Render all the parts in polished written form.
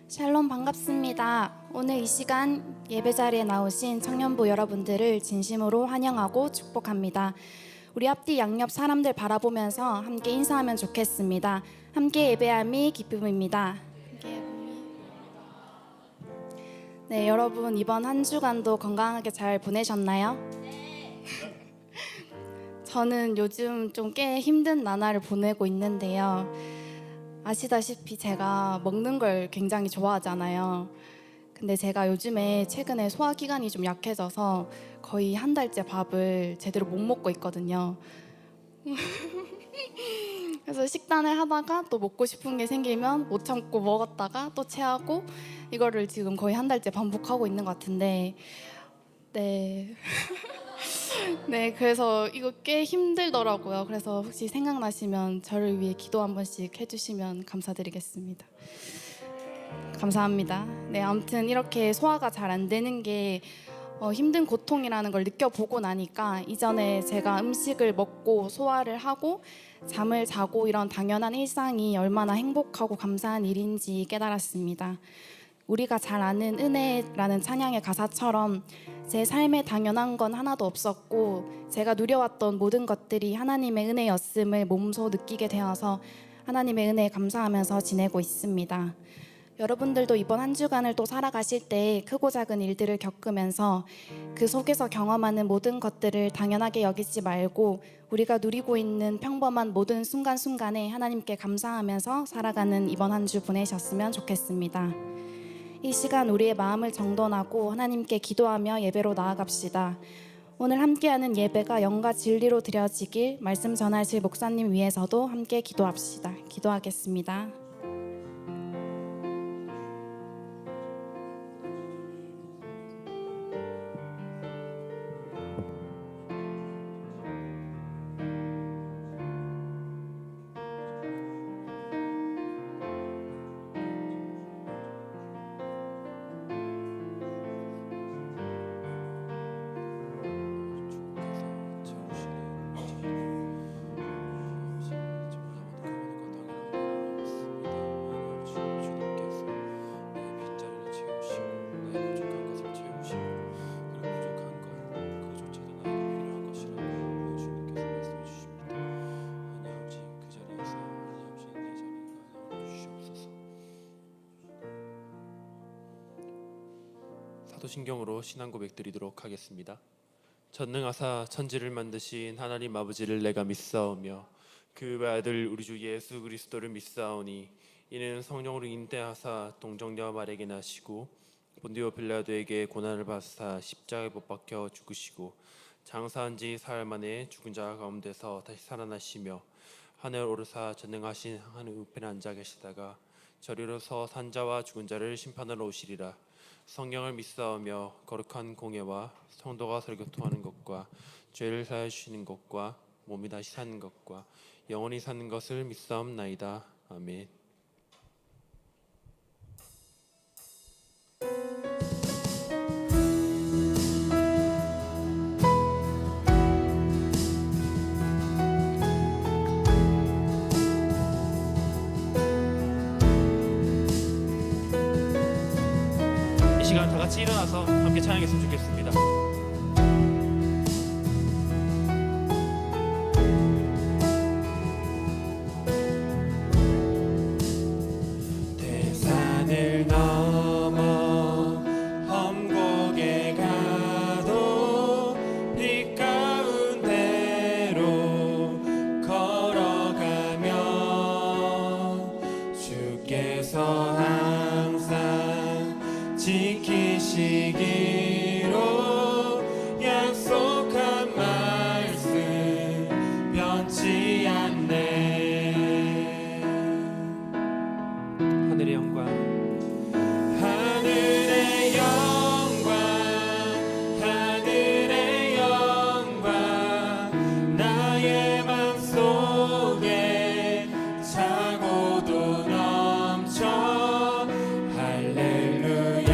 샬롬 반갑습니다. 오늘 이 시간 예배 자리에 나오신 청년부 여러분들을 진심으로 환영하고 축복합니다. 우리 앞뒤 양옆 사람들 바라보면서 함께 인사하면 좋겠습니다. 함께 예배함이 기쁨입니다. 네, 여러분 이번 한 주간도 건강하게 잘 보내셨나요? 저는 요즘 좀 꽤 힘든 나날을 보내고 있는데요. 아시다시피 제가 먹는 걸 굉장히 좋아하잖아요. 근데 제가 요즘에 최근에 소화기관이 좀 약해져서 거의 한 달째 밥을 제대로 못 먹고 있거든요. 그래서 식단을 하다가 또 먹고 싶은 게 생기면 못 참고 먹었다가 또 체하고 이거를 지금 거의 한 달째 반복하고 있는 것 같은데 네. 네, 그래서 이거 꽤 힘들더라고요. 그래서 혹시 생각나시면 저를 위해 기도 한 번씩 해주시면 감사드리겠습니다. 감사합니다. 네, 아무튼 이렇게 소화가 잘 안 되는 게 힘든 고통이라는 걸 느껴보고 나니까 이전에 제가 음식을 먹고 소화를 하고 잠을 자고 이런 당연한 일상이 얼마나 행복하고 감사한 일인지 깨달았습니다. 우리가 잘 아는 은혜라는 찬양의 가사처럼 제 삶에 당연한 건 하나도 없었고 제가 누려왔던 모든 것들이 하나님의 은혜였음을 몸소 느끼게 되어서 하나님의 은혜에 감사하면서 지내고 있습니다. 여러분들도 이번 한 주간을 또 살아가실 때 크고 작은 일들을 겪으면서 그 속에서 경험하는 모든 것들을 당연하게 여기지 말고 우리가 누리고 있는 평범한 모든 순간순간에 하나님께 감사하면서 살아가는 이번 한 주 보내셨으면 좋겠습니다. 이 시간 우리의 마음을 정돈하고 하나님께 기도하며 예배로 나아갑시다. 오늘 함께하는 예배가 영과 진리로 드려지길 말씀 전하실 목사님 위해서도 함께 기도합시다. 기도하겠습니다. 사도신경으로 신앙 고백드리도록 하겠습니다. 전능하사 천지를 만드신 하나님 아버지를 내가 믿사오며 그 외아들 우리 주 예수 그리스도를 믿사오니 이는 성령으로 인대하사 동정녀 마리아에게 나시고 본디오 빌라도에게 고난을 받으사 십자가에 못 박혀 죽으시고 장사한 지 사흘 만에 죽은 자 가운데서 다시 살아나시며 하늘 오르사 전능하신 하늘 우편에 앉아 계시다가 저리로서 산자와 죽은 자를 심판하러 오시리라. 성령을 믿사오며 거룩한 공예와 성도가 설교통하는 것과 죄를 사하여 주시는 것과 몸이 다시 사는 것과 영원히 사는 것을 믿사옵나이다. 아멘. 이 시간 다 같이 일어나서 함께 찬양했으면 좋겠습니다. 대산을 넘어 험곡에 가도 빛 가운데로 걸어가면 주께서 항상 지키시기로 약속한 말씀 변치 않네. 하늘의 영광 하늘의 영광 하늘의 영광 나의 맘속에 차고도 넘쳐 할렐루야를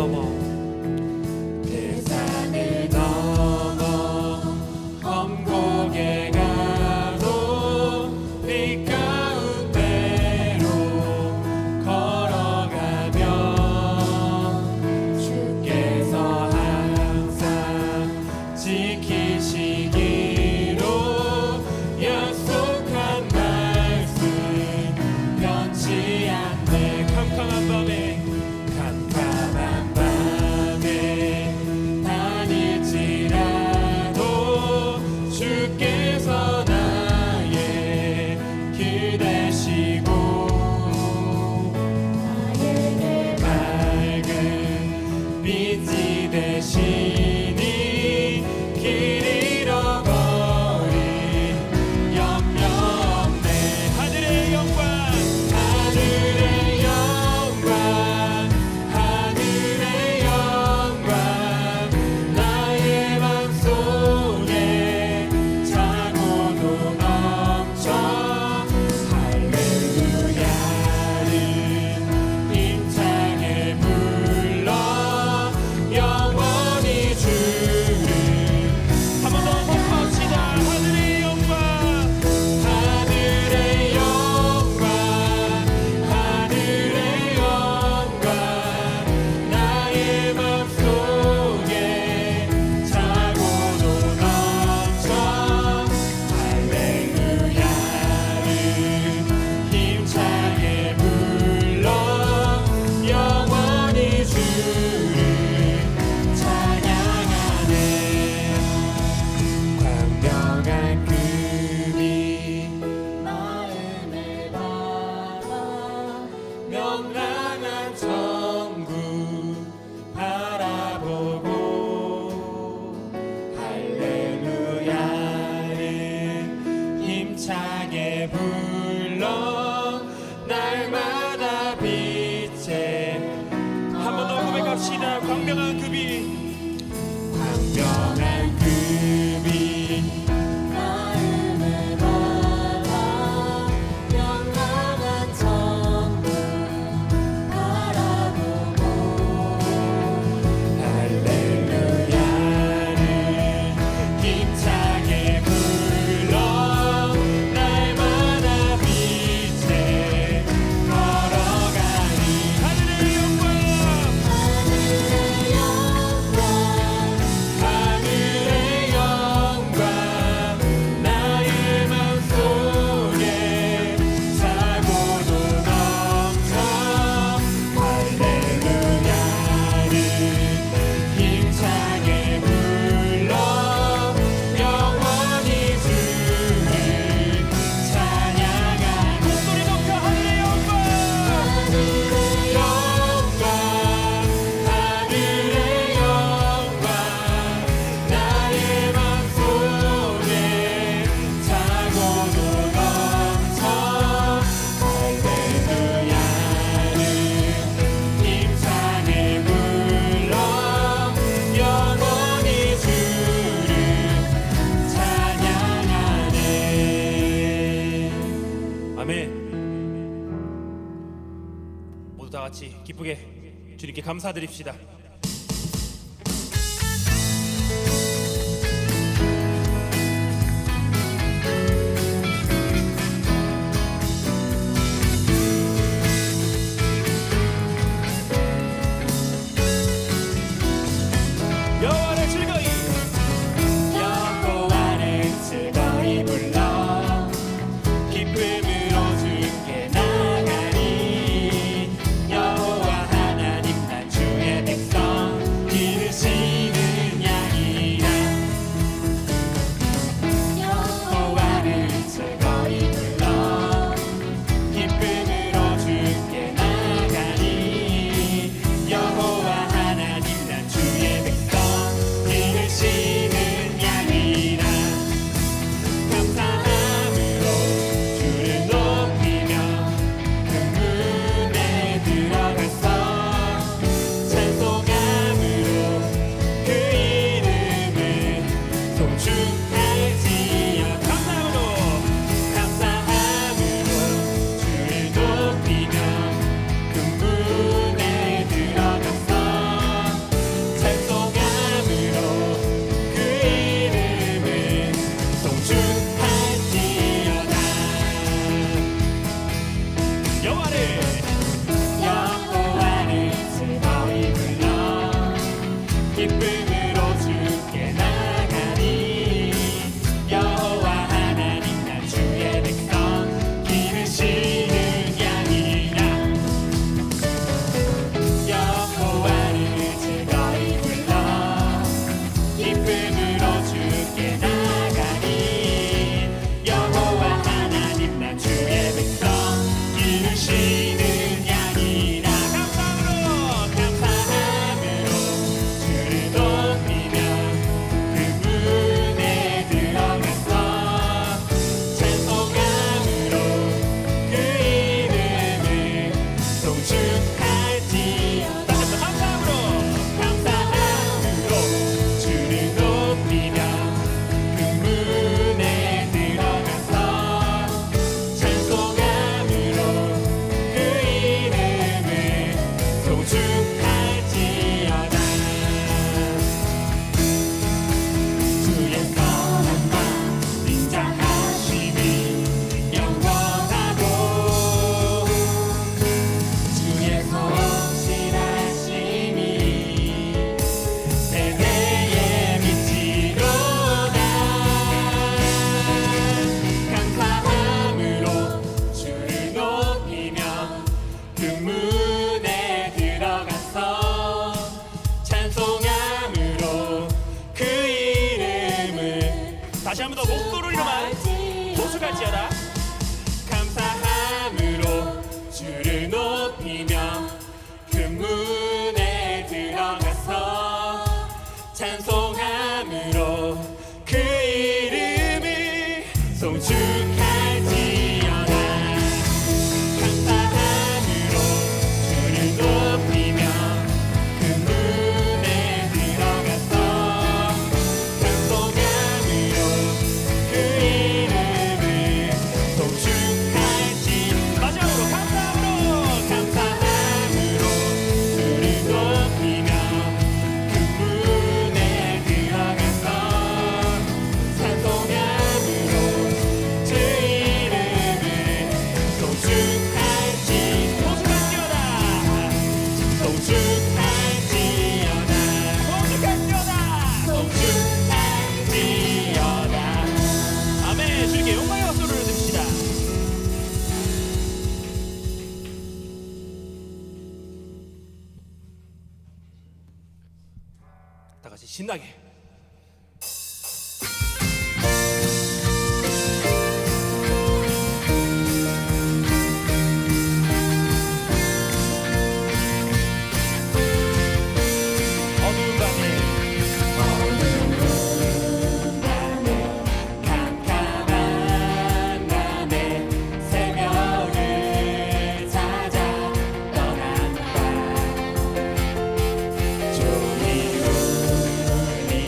넘어 대산을 넘어 험곡에 가도 네 가운데로 걸어가며 주께서 항상 지키시기로 약속한 말씀 변치 않네. 캄캄한 밤에 다닐지라도 주께서 나의 길 되시고 나에게 밝은 빛이 되시니 길 잃어버린 염려 없네. 하늘의 영광 하늘의 영광 하늘의 영광 나의 맘속에 차고도 넘쳐 할렐루야를 힘차게 불러 영원히 주를 한 번 더 호흡합시다. 하늘의 영광 하늘의 영광 하늘의 영광 나의 맘속에 차고도 넘쳐 할렐루야를 힘차게 불러 영원히 주를 찬양하네. 광명한 급이 마음을 담아 명랑한 천국 바라보고 할렐루야를 힘차게 불러 날마다 빛에 한 번 더 고백합시다. 광명한 급이 광명한 급이 마음을 담아 명랑한 천국 바라보고 할렐루야를 힘차게 불러 날마다 빛에 걸어가니 하늘의 영광 하늘의 영광 하늘의 영광 나의 맘속에 차고도 넘쳐 할렐루야를 힘차게 불러 영원히 주를 찬양하는 목소리 높여 하늘의 영광 하늘의 영광 하늘의 영광 나의 맘속에 차고도 넘쳐 할렐루야를 힘차게 불러 영원히 주를 찬양하네. 아멘. 모두 다 같이 기쁘게 주님께 감사드립시다. 여호와를 즐거이 여호와를 즐거이 불러 기쁨으로 주께 나가리 여호와 하나님 난 주의 백성 여호와를 즐거이 불러 기쁨으로 주께 나가니 여호와 하나님 나 주의 백성 기르시는 양이라 여호와를 즐거이 불러 기쁨으로 주께 나가니 여호와 하나님 나 주의 백성 기르시는 양이라 감사함으로 주를 높이며 그 문에 들어가서 찬송함으로 그 이름을 송축할지어다 감사함으로 주를 높이며 그 문에 들어가서 찬송함으로 그 이름을 송축할지어다 주의 선함과 인자하심이 영원하고 주의 성실하심이 세대에 미치도다 감사함으로 주를 높이며 그 문에 들어가서 찬송함으로 그 이름을 다시 한 번 더 목소리로만 호축할지어다 감사함으로 주를 높이며 그 문에 들어가서 찬송함으로 그 이름을 송축할지어다 감사함으로 주를 높이며 그 문에 들어가서 찬송함으로 그 이름을 송축할지 마지막으로 감사함으로 주를 높이며 그 문에 들어가서 찬송함으로 주 이름을 송축할지 송축할지어다 송축할지어다 송축할지어다 아멘. 주님께 영광의 박수를 드립시다. 다 같이 신나게 어두운 밤에 캄캄한 밤에 새벽을 찾아 떠난다 종이 울리며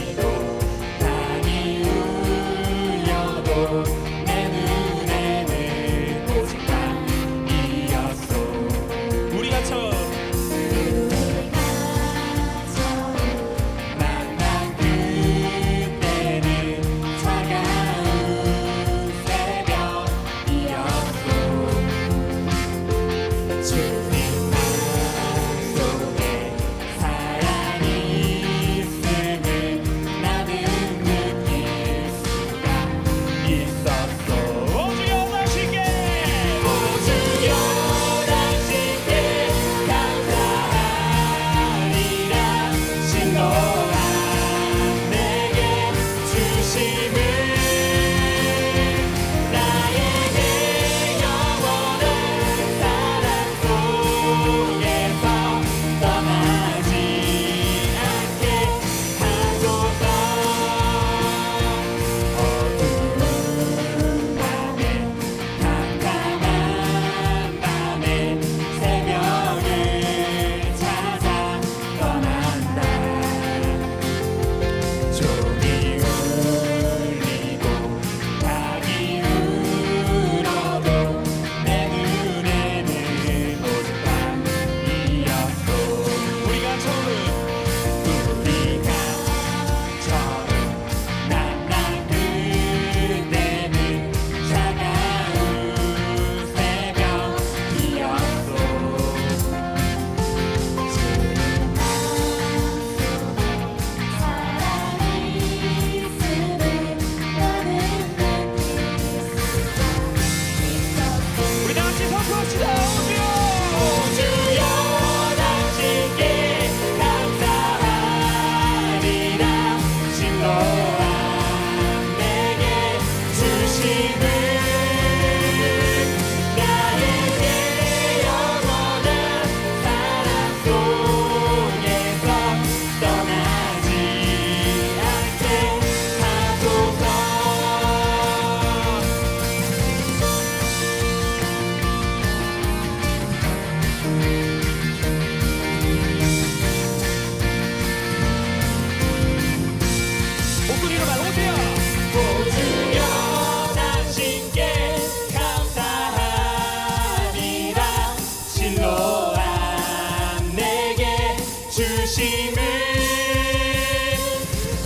주심을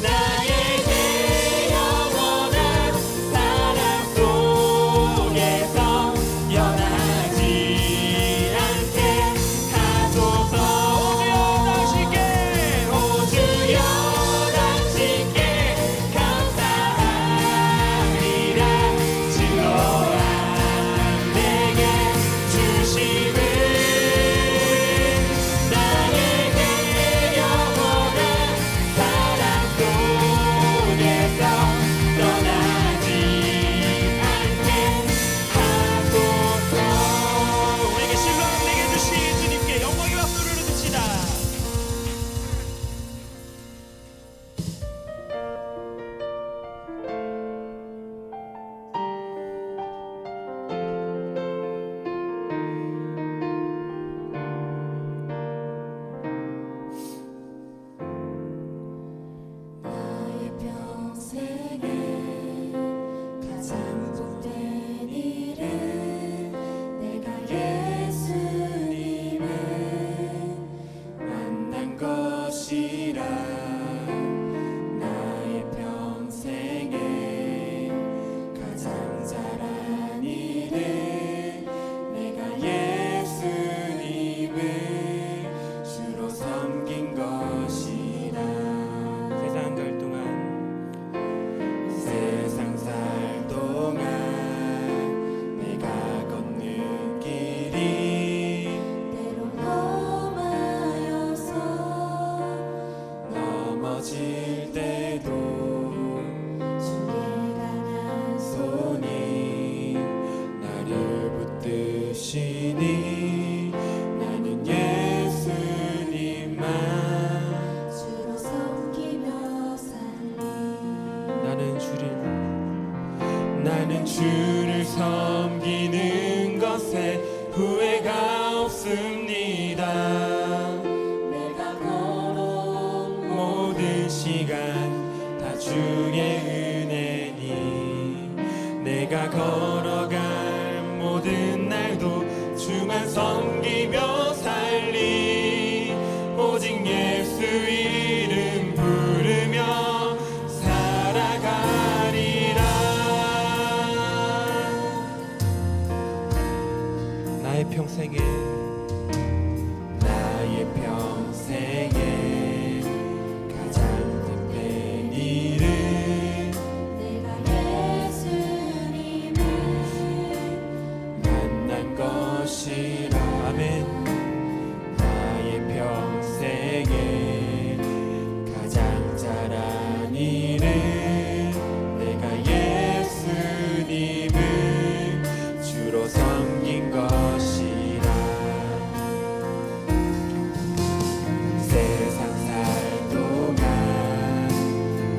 나에게 영원한 사랑 속에서 변하지 않게 하소서. 오 주여 당신께 감사하리라. 주로와 내게 주심을 나에게 영원한 사랑 속에서 떠나지 않게 하소서. 우리에게 신뢰함 내게 주신 주님께 영광의 박수를 드립시다. 나의 평생에 가장 복된 일은 내가 예수님을 만난 것이라. 나의 평생에 가장 잘한 일은 내가 예수님을 주로 섬긴 것이라. 세상 갈 동안 세상 살 동안 내가 걷는 길이 때론 험하여서 넘어질 때도 주의 강한 손이 나를 붙드시니 나는 예수님만 주로 섬기며 살리. 나는 주를 섬기는 것에 후회가 없습니다. 내가 걸어온 모든 시간 다 주의 은혜니 내가 걸어갈 모든 날도 주만 섬기며 살리. 오직 예수 이름 부르며 살아가리라. 나의 평생에 가장 뜻된 일은 내가 예수님을 만난 것이라. 아멘. 나의 평생에 가장 잘한 일은 내가 예수님을 주로 섬긴 것이라. 세상 살 동안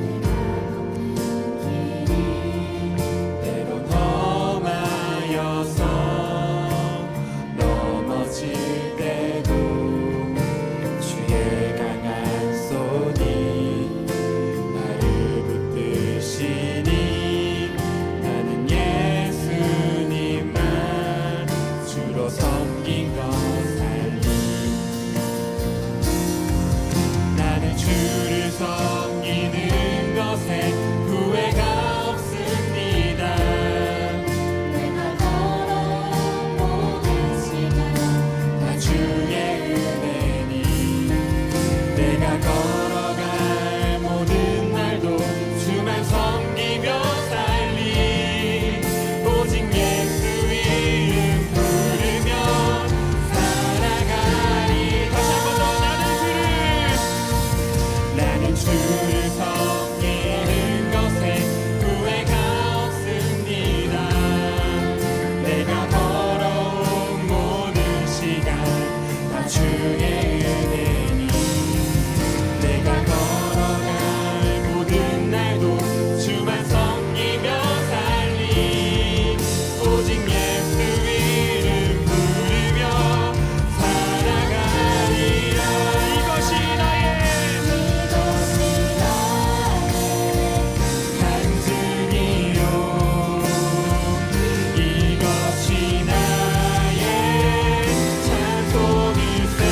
내가 걷는 길이 때론 험하여서 넘어질 때도 주의 강한 손이 나를 붙드시니 나는 예수님만 주로 섬긴 것 살리. 나는 주를 섬기는 것에 후회가 없습니다. 내가 걸어온 모든 시간 다 주의 은혜니 내가 걸어갈 모든 날도 주만 섬기며 살리. 오직 예수 이름 부르며 살아가리. 다시 한 번 더 나는 주를 섬기는 것에 후회가 없습니다. 내가 걸어온 모든 시간 다 주의 은혜니 내가 걸어갈 모든 날도 주만 섬기며 살리. 오직 예수 이름 부르며 살아가리라. 이것이 나의 간증이요. 이것이 나의 찬송일세.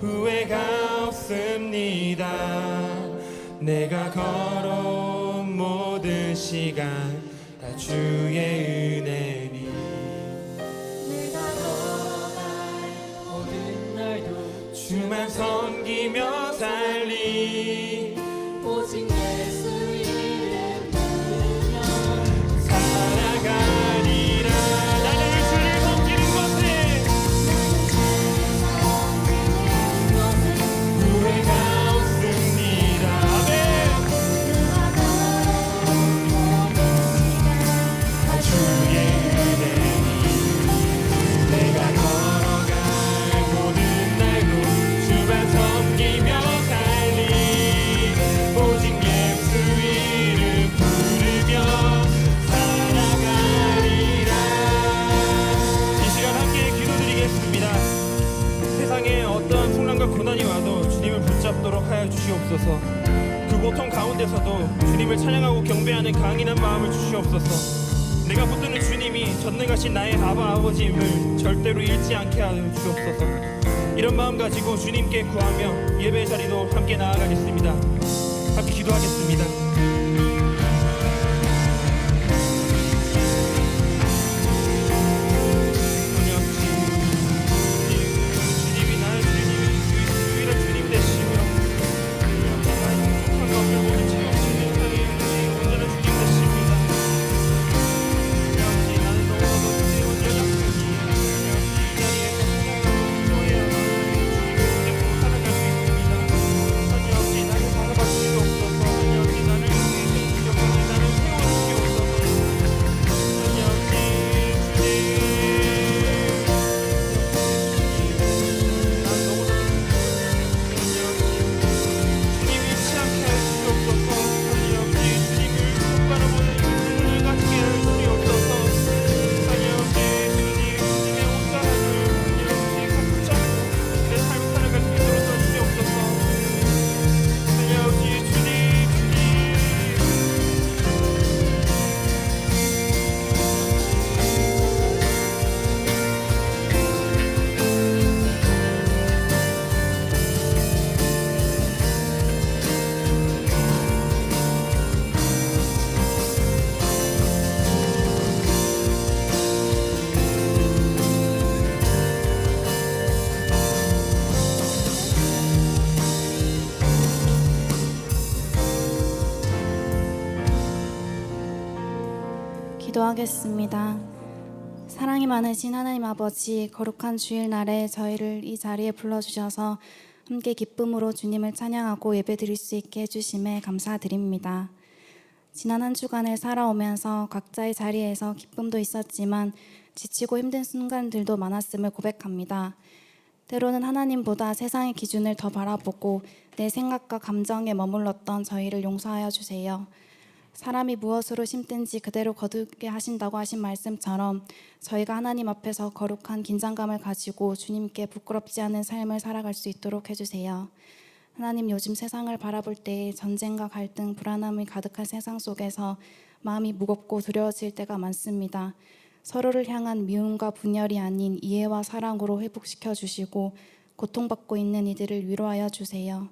후회가 없습니다. 내가 걸어온 모든 시간 다 주의 은혜니 내가 걸어갈 모든 날도 주만 섬기며 살리 오직 예수 이름 부르며 살아가리라. 나는 주를 섬기는 것에 후회가 없습니다. 아멘. 다 주의 은혜니 내가 걸어갈 모든 날도 주만 섬기며 살리 오직 예수 이름 부르며 살아가리라. 이 시간 함께 기도드리겠습니다. 세상에 어떠한 풍랑과 고난이 와도 주님을 붙잡도록 하여 주시옵소서. 그 고통 가운데서도 주님을 찬양하고 경배하는 강인한 마음을 주시옵소서. 내가 붙드는 주님이 전능하신 나의 아버지임을 절대로 잃지 않게 하여 주옵소서. 이런 마음 가지고 주님께 구하며 예배 자리로 함께 나아가겠습니다. 함께 기도하겠습니다. 주님이 나의 유일한 주님 되시며 상관 없는 모든 죄 없이 내 삶에 온전한 주님 되십니다. 역시 나는 너무나도 주의 온전한 약속이 역시 이 자리에서 성공하고 기도해야만 주님을 붙잡고 살아갈 수 있습니다. 하나님 역시 나를 바라봐 주시옵소서. 하나님 역시 나를 영원히 나를 세워주시옵소서. 하나님 역시 난 너무나도 주님이 취하게 하여 주시옵소서. 하나님 역시 주님을 똑바로 보는 눈을 가지게 하여 주시옵소서. 하나님 역시 주님의 온 사랑을 하나님 역시 가득 잡고 내 삶을 살아갈 수 있도록 도와주시옵소서. 하나님 역시 주님 기도하겠습니다. 사랑이 많으신 하나님 아버지, 거룩한 주일날에 저희를 이 자리에 불러주셔서 함께 기쁨으로 주님을 찬양하고 예배드릴 수 있게 해주심에 감사드립니다. 지난 한 주간을 살아오면서 각자의 자리에서 기쁨도 있었지만 지치고 힘든 순간들도 많았음을 고백합니다. 때로는 하나님보다 세상의 기준을 더 바라보고 내 생각과 감정에 머물렀던 저희를 용서하여 주세요. 사람이 무엇으로 심든지 그대로 거두게 하신다고 하신 말씀처럼 저희가 하나님 앞에서 거룩한 긴장감을 가지고 주님께 부끄럽지 않은 삶을 살아갈 수 있도록 해주세요. 하나님, 요즘 세상을 바라볼 때 전쟁과 갈등, 불안함이 가득한 세상 속에서 마음이 무겁고 두려워질 때가 많습니다. 서로를 향한 미움과 분열이 아닌 이해와 사랑으로 회복시켜 주시고 고통받고 있는 이들을 위로하여 주세요.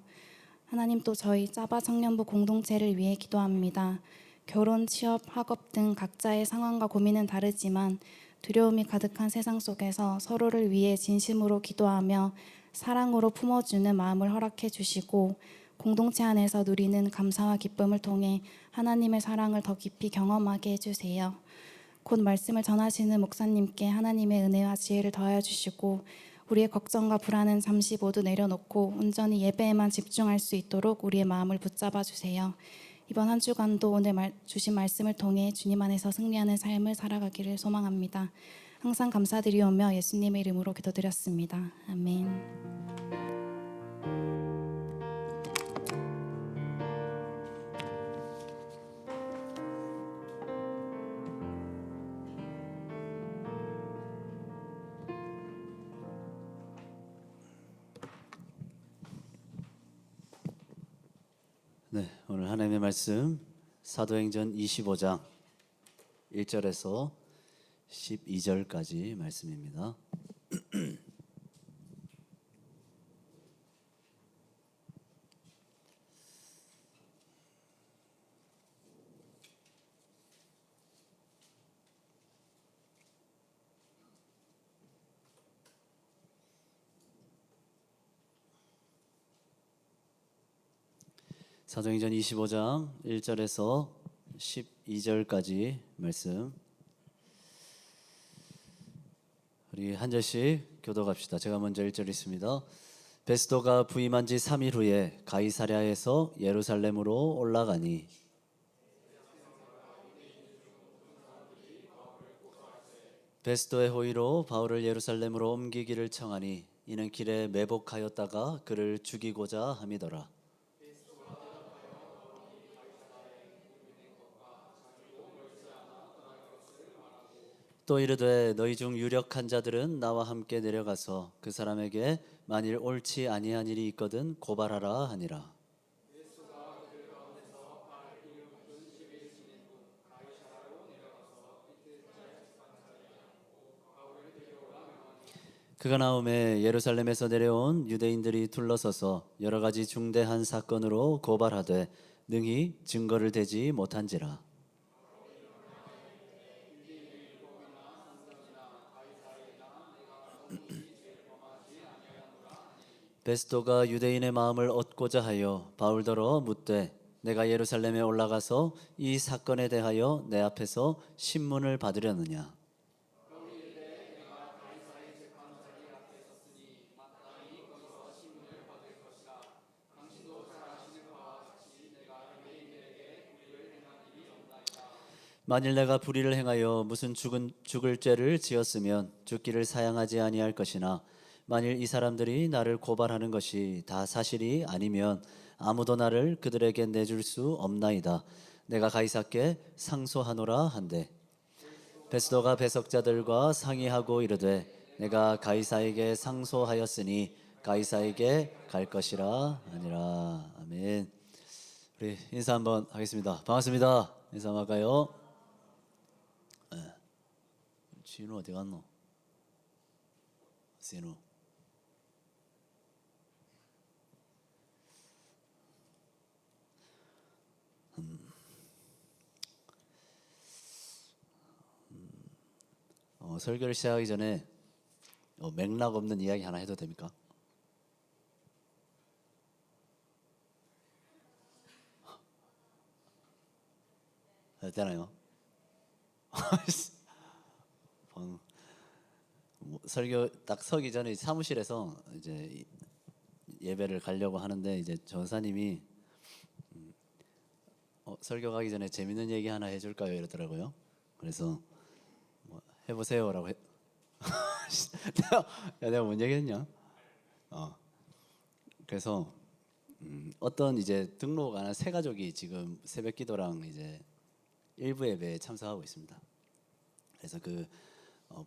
하나님, 또 저희 짜바 청년부 공동체를 위해 기도합니다. 결혼, 취업, 학업 등 각자의 상황과 고민은 다르지만 두려움이 가득한 세상 속에서 서로를 위해 진심으로 기도하며 사랑으로 품어주는 마음을 허락해 주시고 공동체 안에서 누리는 감사와 기쁨을 통해 하나님의 사랑을 더 깊이 경험하게 해주세요. 곧 말씀을 전하시는 목사님께 하나님의 은혜와 지혜를 더하여 주시고 우리의 걱정과 불안은 잠시 모두 내려놓고 온전히 예배에만 집중할 수 있도록 우리의 마음을 붙잡아 주세요. 이번 한 주간도 오늘 주신 말씀을 통해 주님 안에서 승리하는 삶을 살아가기를 소망합니다. 항상 감사드리오며 예수님의 이름으로 기도드렸습니다. 아멘. 네, 오늘 하나님의 말씀 사도행전 25장 1절에서 12절까지 말씀입니다. 사도행전 25장 1절에서 12절까지 말씀. 우리 한 절씩 교독합시다. 제가 먼저 1절 있습니다. 베스도가 부임한 지 3일 후에 가이사랴에서 예루살렘으로 올라가니 베스도의 호의로 바울을 예루살렘으로 옮기기를 청하니 이는 길에 매복하였다가 그를 죽이고자 함이더라. 또 이르되 너희 중 유력한 자들은 나와 함께 내려가서 그 사람에게 만일 옳지 아니한 일이 있거든 고발하라 하니라. 그가 나오매 예루살렘에서 내려온 유대인들이 둘러서서 여러 가지 중대한 사건으로 고발하되 능히 증거를 대지 못한지라. 베스도가 유대인의 마음을 얻고자 하여 바울더러 묻되 내가 예루살렘에 올라가서 이 사건에 대하여 내 앞에서 신문을 받으려느냐. 만일 내가 불의를 행하여 무슨 죽을 죄를 지었으면 죽기를 사양하지 아니할 것이나 만일 이 사람들이 나를 고발하는 것이 다 사실이 아니면 아무도 나를 그들에게 내줄 수 없나이다. 내가 가이사께 상소하노라 한대. 베스도가 배석자들과 상의하고 이르되 내가 가이사에게 상소하였으니 가이사에게 갈 것이라 하니라. 아멘. 우리 인사 한번 하겠습니다. 반갑습니다. 인사 한번 할까요? 진우 어디 갔노? 진우. 설교를 시작하기 전에 맥락 없는 이야기 하나 해도 됩니까? 되나요? 설교 딱 서기 전에 사무실에서 이제 예배를 가려고 하는데 이제 전사님이 설교 가기 전에 재밌는 얘기 하나 해줄까요? 이러더라고요. 그래서 해보세요라고 내가 뭔 얘기했냐? 그래서 어떤 이제 등록 안 한 세 가족이 지금 새벽기도랑 이제 일부 예배에 참석하고 있습니다. 그래서 그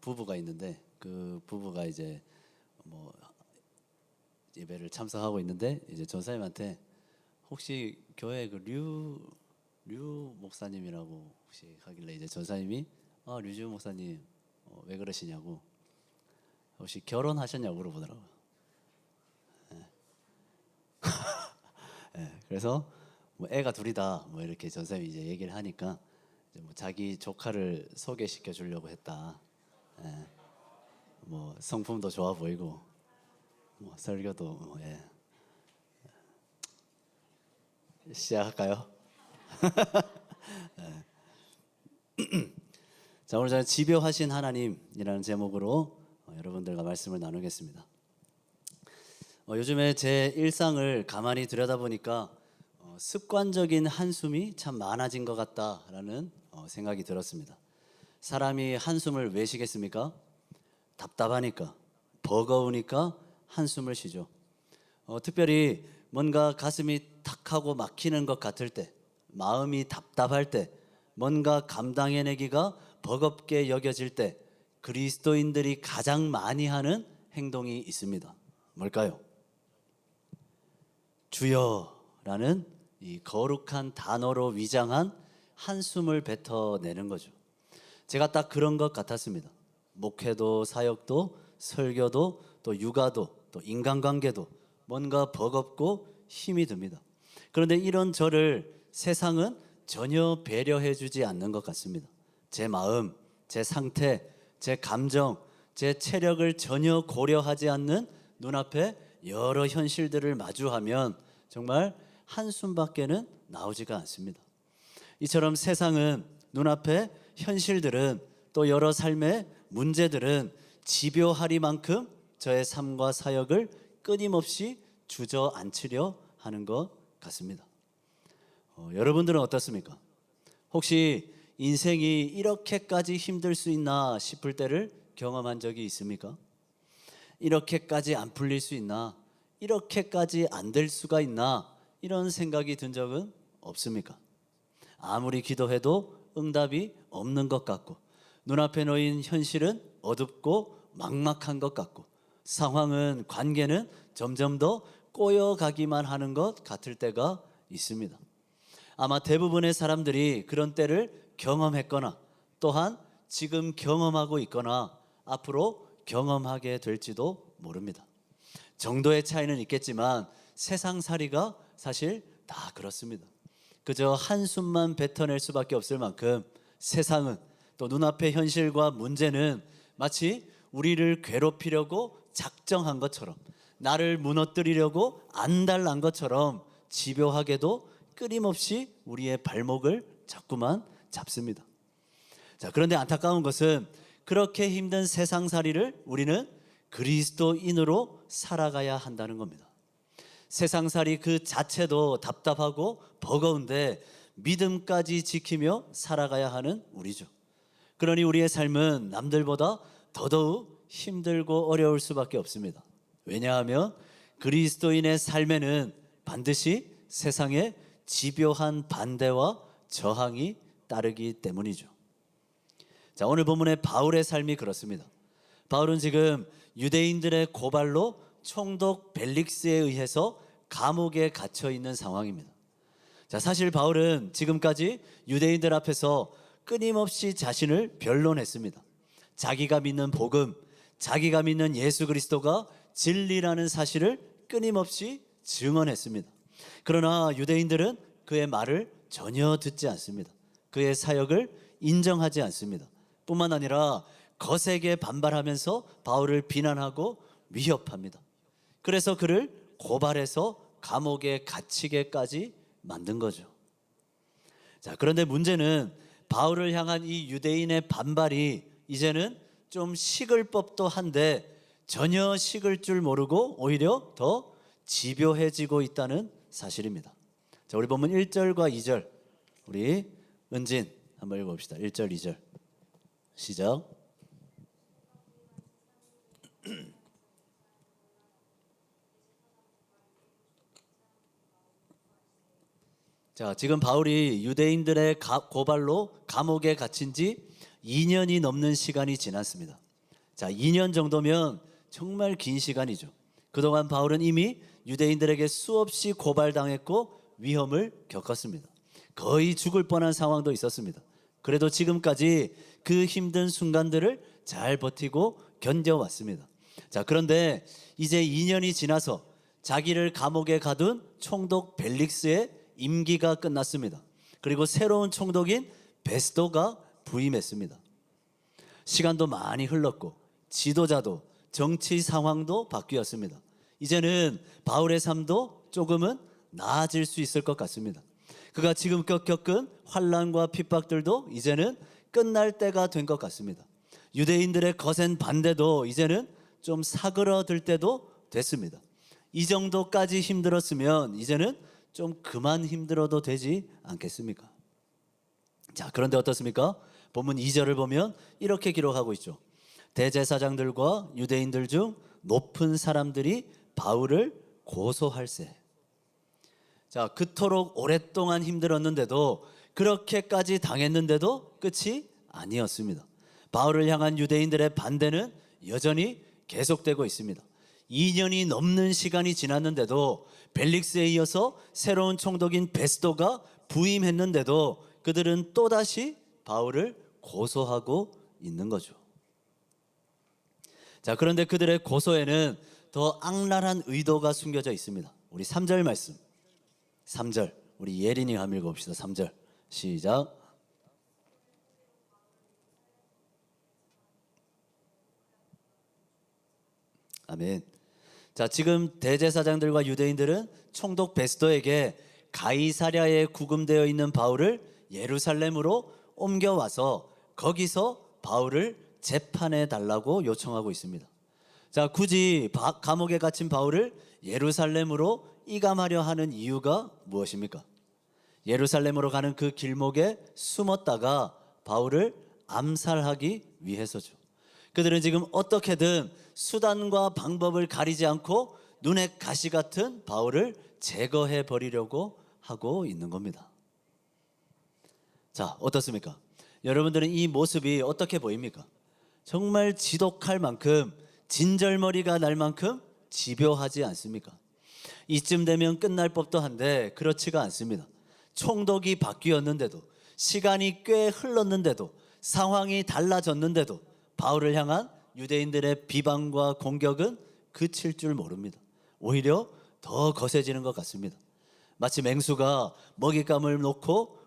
부부가 있는데 그 부부가 이제 뭐 예배를 참석하고 있는데 이제 전사님한테 혹시 교회 그 류 목사님이라고 혹시 하길래 이제 전사님이 류주 목사님 왜 그러시냐고 혹시 결혼하셨냐고 물어보더라고요. 네. 네, 그래서 뭐 애가 둘이다 뭐 이렇게 전사님이 이제 얘기를 하니까 이제 뭐 자기 조카를 소개시켜 주려고 했다. 네. 뭐 성품도 좋아 보이고 뭐 설교도 시작할까요? 네. 자, 오늘 저는 집요하신 하나님이라는 제목으로 여러분들과 말씀을 나누겠습니다. 요즘에 제 일상을 가만히 들여다보니까 습관적인 한숨이 참 많아진 것 같다라는 생각이 들었습니다. 사람이 한숨을 왜 쉬겠습니까? 답답하니까, 버거우니까 한숨을 쉬죠. 특별히 뭔가 가슴이 탁 하고 막히는 것 같을 때, 마음이 답답할 때, 뭔가 감당해내기가 버겁게 여겨질 때 그리스도인들이 가장 많이 하는 행동이 있습니다. 뭘까요? 주여라는 이 거룩한 단어로 위장한 한숨을 뱉어내는 거죠. 제가 딱 그런 것 같았습니다. 목회도 사역도 설교도 또 육아도 또 인간관계도 뭔가 버겁고 힘이 듭니다. 그런데 이런 저를 세상은 전혀 배려해주지 않는 것 같습니다. 제 마음, 제 상태, 제 감정, 제 체력을 전혀 고려하지 않는 눈앞에 여러 현실들을 마주하면 정말 한숨밖에는 나오지가 않습니다. 이처럼 세상은, 눈앞에 현실들은, 또 여러 삶의 문제들은 집요하리만큼 저의 삶과 사역을 끊임없이 주저앉히려 하는 것 같습니다. 여러분들은 어떻습니까? 혹시 인생이 이렇게까지 힘들 수 있나 싶을 때를 경험한 적이 있습니까? 이렇게까지 안 풀릴 수 있나? 이렇게까지 안 될 수가 있나? 이런 생각이 든 적은 없습니까? 아무리 기도해도 응답이 없는 것 같고, 눈앞에 놓인 현실은 어둡고 막막한 것 같고, 상황은, 관계는 점점 더 꼬여가기만 하는 것 같을 때가 있습니다. 아마 대부분의 사람들이 그런 때를 경험했거나, 또한 지금 경험하고 있거나 앞으로 경험하게 될지도 모릅니다. 정도의 차이는 있겠지만 세상살이가 사실 다 그렇습니다. 그저 한숨만 뱉어낼 수밖에 없을 만큼 세상은, 또 눈앞의 현실과 문제는 마치 우리를 괴롭히려고 작정한 것처럼, 나를 무너뜨리려고 안달난 것처럼 집요하게도 끊임없이 우리의 발목을 자꾸만 잡습니다. 자, 그런데 안타까운 것은 그렇게 힘든 세상살이를 우리는 그리스도인으로 살아가야 한다는 겁니다. 세상살이 그 자체도 답답하고 버거운데 믿음까지 지키며 살아가야 하는 우리죠. 그러니 우리의 삶은 남들보다 더더욱 힘들고 어려울 수밖에 없습니다. 왜냐하면 그리스도인의 삶에는 반드시 세상의 집요한 반대와 저항이 따르기 때문이죠. 자, 오늘 본문의 바울의 삶이 그렇습니다. 바울은 지금 유대인들의 고발로 총독 벨릭스에 의해서 감옥에 갇혀 있는 상황입니다. 자, 사실 바울은 지금까지 유대인들 앞에서 끊임없이 자신을 변론했습니다. 자기가 믿는 복음, 자기가 믿는 예수 그리스도가 진리라는 사실을 끊임없이 증언했습니다. 그러나 유대인들은 그의 말을 전혀 듣지 않습니다. 그의 사역을 인정하지 않습니다. 뿐만 아니라 거세게 반발하면서 바울을 비난하고 위협합니다. 그래서 그를 고발해서 감옥에 갇히게까지 만든 거죠. 자, 그런데 문제는 바울을 향한 이 유대인의 반발이 이제는 좀 식을 법도 한데 전혀 식을 줄 모르고 오히려 더 집요해지고 있다는 사실입니다. 자, 우리 본문 1절과 2절 우리 은진 한번 읽어봅시다. 1절 2절 시작. 자, 지금 바울이 유대인들의 고발로 감옥에 갇힌 지 2년이 넘는 시간이 지났습니다. 자, 2년 정도면 정말 긴 시간이죠. 그동안 바울은 이미 유대인들에게 수없이 고발당했고 위험을 겪었습니다. 거의 죽을 뻔한 상황도 있었습니다. 그래도 지금까지 그 힘든 순간들을 잘 버티고 견뎌왔습니다. 자, 그런데 이제 2년이 지나서 자기를 감옥에 가둔 총독 벨릭스의 임기가 끝났습니다. 그리고 새로운 총독인 베스도가 부임했습니다. 시간도 많이 흘렀고 지도자도 정치 상황도 바뀌었습니다. 이제는 바울의 삶도 조금은 나아질 수 있을 것 같습니다. 그가 지금껏 겪은 환난과 핍박들도 이제는 끝날 때가 된 것 같습니다. 유대인들의 거센 반대도 이제는 좀 사그러들 때도 됐습니다. 이 정도까지 힘들었으면 이제는 좀 그만 힘들어도 되지 않겠습니까? 자, 그런데 어떻습니까? 본문 2절을 보면 이렇게 기록하고 있죠. 대제사장들과 유대인들 중 높은 사람들이 바울을 고소할세. 자, 그토록 오랫동안 힘들었는데도, 그렇게까지 당했는데도 끝이 아니었습니다. 바울을 향한 유대인들의 반대는 여전히 계속되고 있습니다. 2년이 넘는 시간이 지났는데도, 벨릭스에 이어서 새로운 총독인 베스도가 부임했는데도 그들은 또다시 바울을 고소하고 있는 거죠. 자, 그런데 그들의 고소에는 더 악랄한 의도가 숨겨져 있습니다. 우리 3절 말씀, 3절 우리 예린이 한번 읽어봅시다. 3절 시작. 아멘. 자, 지금 대제사장들과 유대인들은 총독 베스도에게 가이사랴에 구금되어 있는 바울을 예루살렘으로 옮겨와서 거기서 바울을 재판해 달라고 요청하고 있습니다. 자, 굳이 감옥에 갇힌 바울을 예루살렘으로 이감하려 하는 이유가 무엇입니까? 예루살렘으로 가는 그 길목에 숨었다가 바울을 암살하기 위해서죠. 그들은 지금 어떻게든 수단과 방법을 가리지 않고 눈에 가시 같은 바울을 제거해 버리려고 하고 있는 겁니다. 자, 어떻습니까? 여러분들은 이 모습이 어떻게 보입니까? 정말 지독할 만큼, 진절머리가 날 만큼 집요하지 않습니까? 이쯤 되면 끝날 법도 한데 그렇지가 않습니다. 총독이 바뀌었는데도, 시간이 꽤 흘렀는데도, 상황이 달라졌는데도 바울을 향한 유대인들의 비방과 공격은 그칠 줄 모릅니다. 오히려 더 거세지는 것 같습니다. 마치 맹수가 먹잇감을 놓고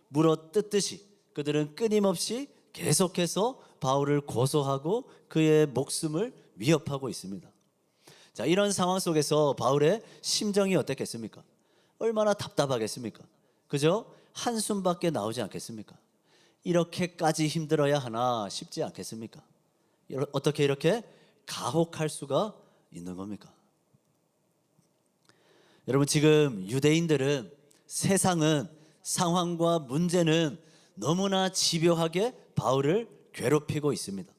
물어 뜯듯이 그들은 끊임없이 계속해서 바울을 고소하고 그의 목숨을 위협하고 있습니다. 자, 이런 상황 속에서 바울의 심정이 어땠겠습니까? 얼마나 답답하겠습니까? 그저 한숨밖에 나오지 않겠습니까? 이렇게까지 힘들어야 하나 싶지 않겠습니까? 어떻게 이렇게 가혹할 수가 있는 겁니까? 여러분, 지금 유대인들은, 세상은, 상황과 문제는 너무나 집요하게 바울을 괴롭히고 있습니다.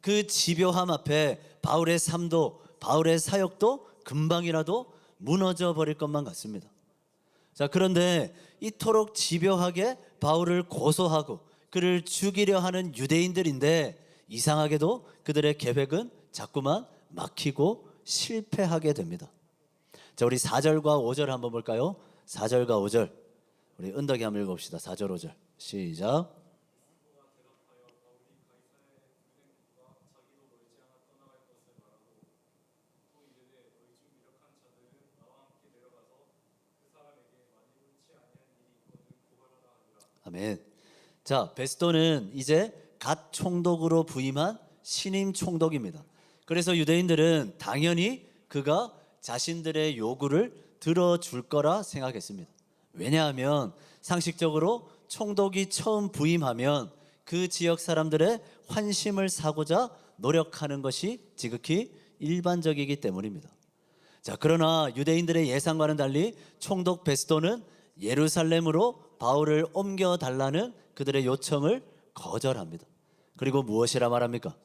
그 집요함 앞에 바울의 삶도, 바울의 사역도 금방이라도 무너져 버릴 것만 같습니다. 자, 그런데 이토록 집요하게 바울을 고소하고 그를 죽이려 하는 유대인들인데 이상하게도 그들의 계획은 자꾸만 막히고 실패하게 됩니다. 자, 우리 4절과 5절 한번 볼까요? 4절과 5절 우리 은덕이 한번 읽어봅시다. 4절 5절 시작. 아멘. 자, 베스도는 이제 갓 총독으로 부임한 신임 총독입니다. 그래서 유대인들은 당연히 그가 자신들의 요구를 들어줄 거라 생각했습니다. 왜냐하면 상식적으로 총독이 처음 부임하면 그 지역 사람들의 환심을 사고자 노력하는 것이 지극히 일반적이기 때문입니다. 자, 그러나 유대인들의 예상과는 달리 총독 베스도는 예루살렘으로 바울을 옮겨달라는 그들의 요청을 거절합니다. 그리고 무엇이라 말합니까?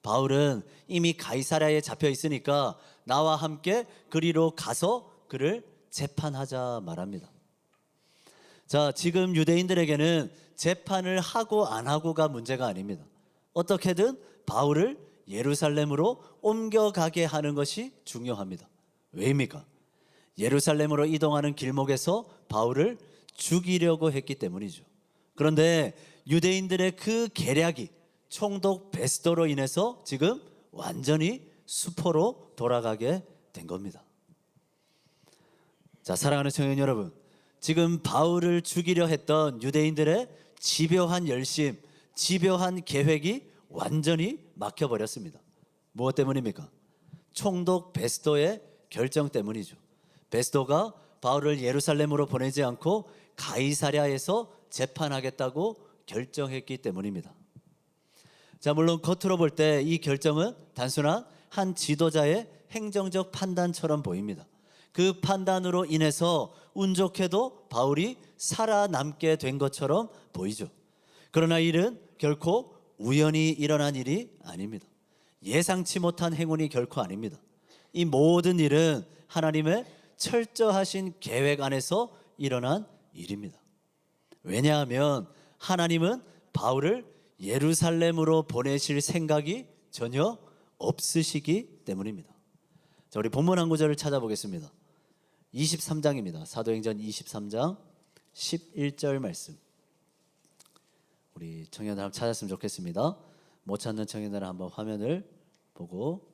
바울은 이미 가이사랴에 잡혀 있으니까 나와 함께 그리로 가서 그를 재판하자 말합니다. 자, 지금 유대인들에게는 재판을 하고 안 하고가 문제가 아닙니다. 어떻게든 바울을 예루살렘으로 옮겨가게 하는 것이 중요합니다. 왜입니까? 예루살렘으로 이동하는 길목에서 바울을 죽이려고 했기 때문이죠. 그런데 유대인들의 그 계략이 총독 베스도로 인해서 지금 완전히 수포로 돌아가게 된 겁니다. 자, 사랑하는 청년 여러분, 지금 바울을 죽이려 했던 유대인들의 집요한 열심, 집요한 계획이 완전히 막혀버렸습니다. 무엇 때문입니까? 총독 베스도의 결정 때문이죠. 베스도가 바울을 예루살렘으로 보내지 않고 가이사랴에서 재판하겠다고 결정했기 때문입니다. 자, 물론 겉으로 볼 때 이 결정은 단순한 한 지도자의 행정적 판단처럼 보입니다. 그 판단으로 인해서 운 좋게도 바울이 살아남게 된 것처럼 보이죠. 그러나 일은 결코 우연히 일어난 일이 아닙니다. 예상치 못한 행운이 결코 아닙니다. 이 모든 일은 하나님의 철저하신 계획 안에서 일어난 일입니다. 왜냐하면 하나님은 바울을 예루살렘으로 보내실 생각이 전혀 없으시기 때문입니다. 자, 우리 본문 한 구절을 찾아보겠습니다. 23장입니다. 사도행전 23장 11절 말씀. 우리 청년들 한번 찾았으면 좋겠습니다. 못 찾는 청년들은 한번 화면을 보고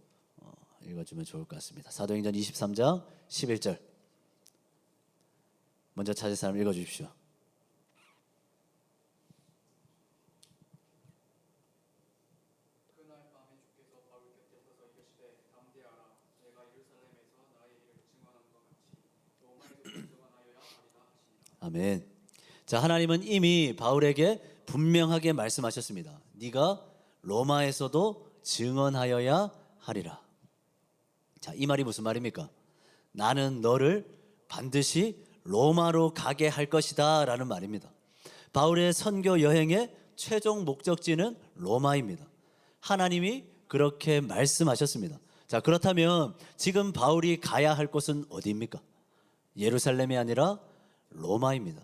읽어주면 좋을 것 같습니다. 사도행전 23장 11절. 먼저 찾을 사람 읽어주십시오. 아멘. 자, 하나님은 이미 바울에게 분명하게 말씀하셨습니다. 네가 로마에서도 증언하여야 하리라. 자, 이 말이 무슨 말입니까? 나는 너를 반드시 로마로 가게 할 것이다 라는 말입니다. 바울의 선교 여행의 최종 목적지는 로마입니다. 하나님이 그렇게 말씀하셨습니다. 자, 그렇다면 지금 바울이 가야 할 곳은 어디입니까? 예루살렘이 아니라 로마입니다.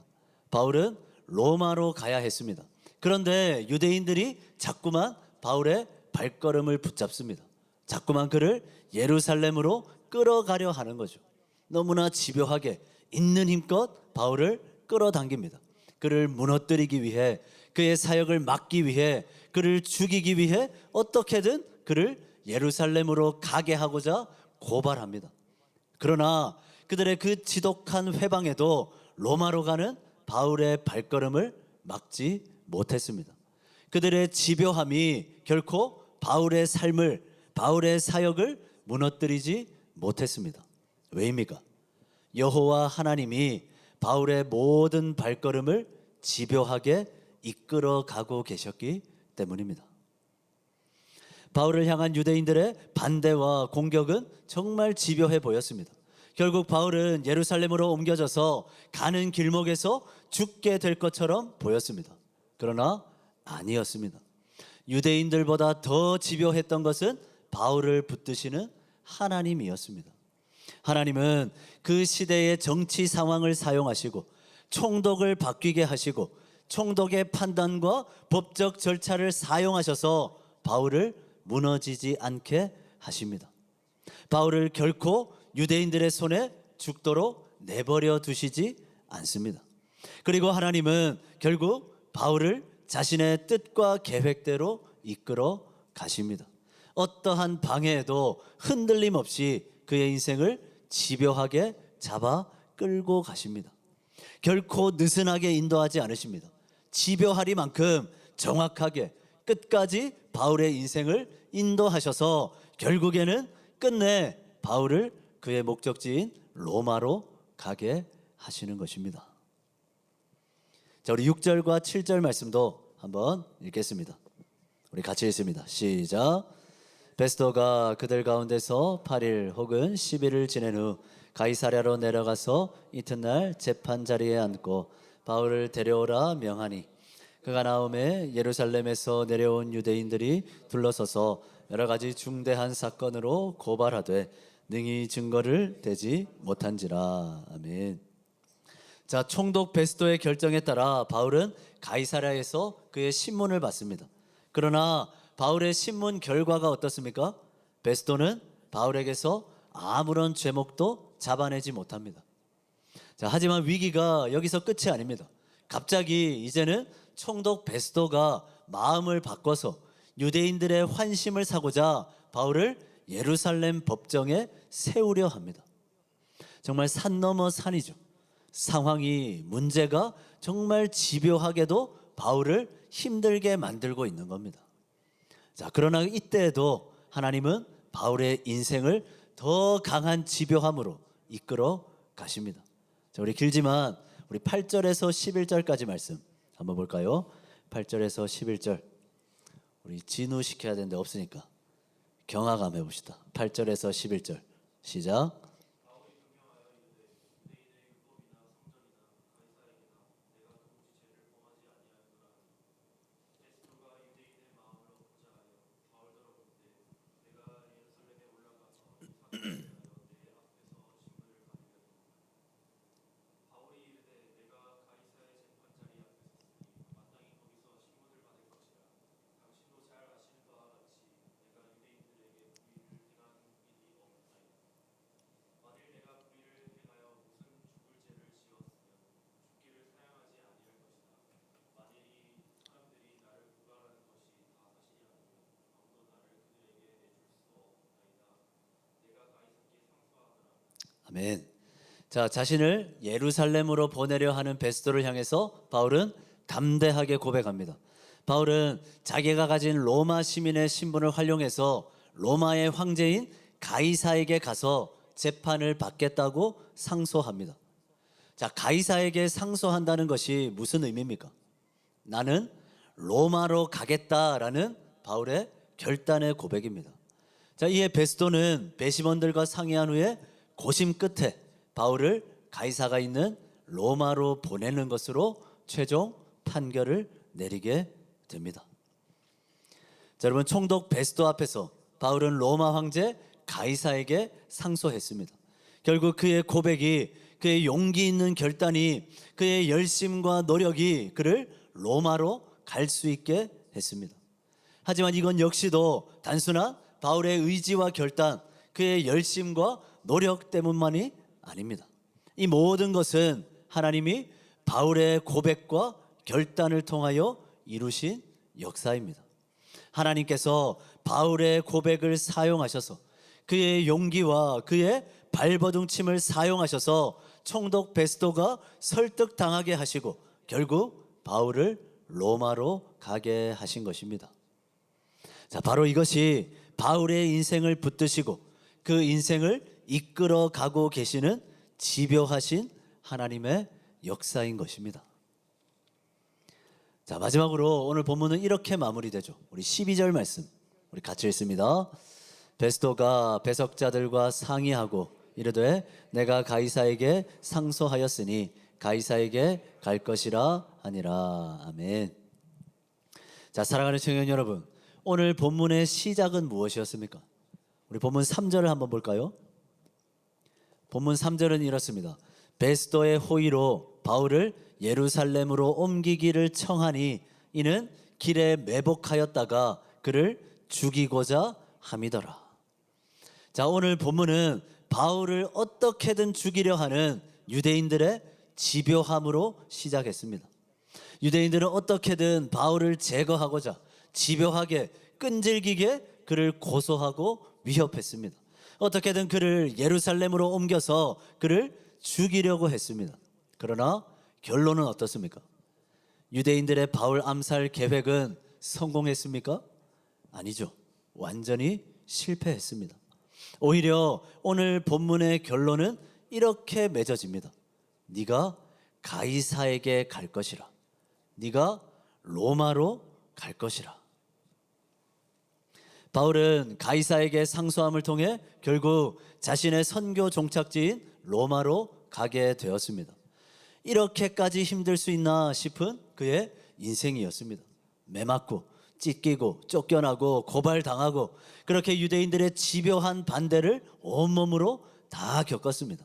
바울은 로마로 가야 했습니다. 그런데 유대인들이 자꾸만 바울의 발걸음을 붙잡습니다. 자꾸만 그를 예루살렘으로 끌어가려 하는 거죠. 너무나 집요하게 있는 힘껏 바울을 끌어당깁니다. 그를 무너뜨리기 위해, 그의 사역을 막기 위해, 그를 죽이기 위해 어떻게든 그를 예루살렘으로 가게 하고자 고발합니다. 그러나 그들의 그 지독한 회방에도 로마로 가는 바울의 발걸음을 막지 못했습니다. 그들의 집요함이 결코 바울의 삶을, 바울의 사역을 무너뜨리지 못했습니다. 왜입니까? 여호와 하나님이 바울의 모든 발걸음을 집요하게 이끌어 가고 계셨기 때문입니다. 바울을 향한 유대인들의 반대와 공격은 정말 집요해 보였습니다. 결국 바울은 예루살렘으로 옮겨져서 가는 길목에서 죽게 될 것처럼 보였습니다. 그러나 아니었습니다. 유대인들보다 더 집요했던 것은 바울을 붙드시는 하나님이었습니다. 하나님은 그 시대의 정치 상황을 사용하시고 총독을 바뀌게 하시고 총독의 판단과 법적 절차를 사용하셔서 바울을 무너지지 않게 하십니다. 바울을 결코 유대인들의 손에 죽도록 내버려 두시지 않습니다. 그리고 하나님은 결국 바울을 자신의 뜻과 계획대로 이끌어 가십니다. 어떠한 방해에도 흔들림 없이 그의 인생을 집요하게 잡아 끌고 가십니다. 결코 느슨하게 인도하지 않으십니다. 집요하리만큼 정확하게 끝까지 바울의 인생을 인도하셔서 결국에는 끝내 바울을 그의 목적지인 로마로 가게 하시는 것입니다. 자, 우리 6절과 7절 말씀도 한번 읽겠습니다. 우리 같이 읽습니다. 시작. 베스도가 그들 가운데서 8일 혹은 10일을 지낸 후 가이사랴로 내려가서 이튿날 재판 자리에 앉고 바울을 데려오라 명하니, 그가 나오매 예루살렘에서 내려온 유대인들이 둘러서서 여러 가지 중대한 사건으로 고발하되 능히 증거를 대지 못한지라. 아멘. 자, 총독 베스도의 결정에 따라 바울은 가이사랴에서 그의 신문을 받습니다. 그러나 바울의 신문 결과가 어떻습니까? 베스도는 바울에게서 아무런 죄목도 잡아내지 못합니다. 자, 하지만 위기가 여기서 끝이 아닙니다. 갑자기 이제는 총독 베스도가 마음을 바꿔서 유대인들의 환심을 사고자 바울을 예루살렘 법정에 세우려 합니다. 정말 산 넘어 산이죠. 상황이, 문제가 정말 집요하게도 바울을 힘들게 만들고 있는 겁니다. 자, 그러나 이때에도 하나님은 바울의 인생을 더 강한 집요함으로 이끌어 가십니다. 자, 우리 길지만 우리 8절에서 11절까지 말씀 한번 볼까요? 8절에서 11절. 우리 진우시켜야 되는데 없으니까 경화감 해봅시다. 8절에서 11절 시작. 아멘. 자, 자신을 예루살렘으로 보내려 하는 베스도를 향해서 바울은 담대하게 고백합니다. 바울은 자기가 가진 로마 시민의 신분을 활용해서 로마의 황제인 가이사에게 가서 재판을 받겠다고 상소합니다. 자, 가이사에게 상소한다는 것이 무슨 의미입니까? 나는 로마로 가겠다라는 바울의 결단의 고백입니다. 자, 이에 베스도는 배심원들과 상의한 후에 고심 끝에 바울을 가이사가 있는 로마로 보내는 것으로 최종 판결을 내리게 됩니다. 자, 여러분, 총독 베스도 앞에서 바울은 로마 황제 가이사에게 상소했습니다. 결국 그의 고백이, 그의 용기 있는 결단이, 그의 열심과 노력이 그를 로마로 갈 수 있게 했습니다. 하지만 이건 역시도 단순한 바울의 의지와 결단, 그의 열심과 노력 때문만이 아닙니다. 이 모든 것은 하나님이 바울의 고백과 결단을 통하여 이루신 역사입니다. 하나님께서 바울의 고백을 사용하셔서 그의 용기와 그의 발버둥침을 사용하셔서 총독 베스도가 설득당하게 하시고 결국 바울을 로마로 가게 하신 것입니다. 자, 바로 이것이 바울의 인생을 붙드시고 그 인생을 이끌어 가고 계시는 집요하신 하나님의 역사인 것입니다. 자, 마지막으로 오늘 본문은 이렇게 마무리되죠. 우리 12절 말씀 우리 같이 읽습니다. 베스도가 배석자들과 상의하고 이르되 내가 가이사에게 상소하였으니 가이사에게 갈 것이라 하니라. 아멘. 자, 사랑하는 청년 여러분, 오늘 본문의 시작은 무엇이었습니까? 우리 본문 3절을 한번 볼까요? 본문 3절은 이렇습니다. 베스도의 호의로 바울을 예루살렘으로 옮기기를 청하니 이는 길에 매복하였다가 그를 죽이고자 함이더라. 자, 오늘 본문은 바울을 어떻게든 죽이려 하는 유대인들의 집요함으로 시작했습니다. 유대인들은 어떻게든 바울을 제거하고자 집요하게 끈질기게 그를 고소하고 위협했습니다. 어떻게든 그를 예루살렘으로 옮겨서 그를 죽이려고 했습니다. 그러나 결론은 어떻습니까? 유대인들의 바울 암살 계획은 성공했습니까? 아니죠. 완전히 실패했습니다. 오히려 오늘 본문의 결론은 이렇게 맺어집니다. 네가 가이사에게 갈 것이라. 네가 로마로 갈 것이라. 바울은 가이사에게 상소함을 통해 결국 자신의 선교 종착지인 로마로 가게 되었습니다. 이렇게까지 힘들 수 있나 싶은 그의 인생이었습니다. 매맞고 찢기고 쫓겨나고 고발당하고 그렇게 유대인들의 집요한 반대를 온몸으로 다 겪었습니다.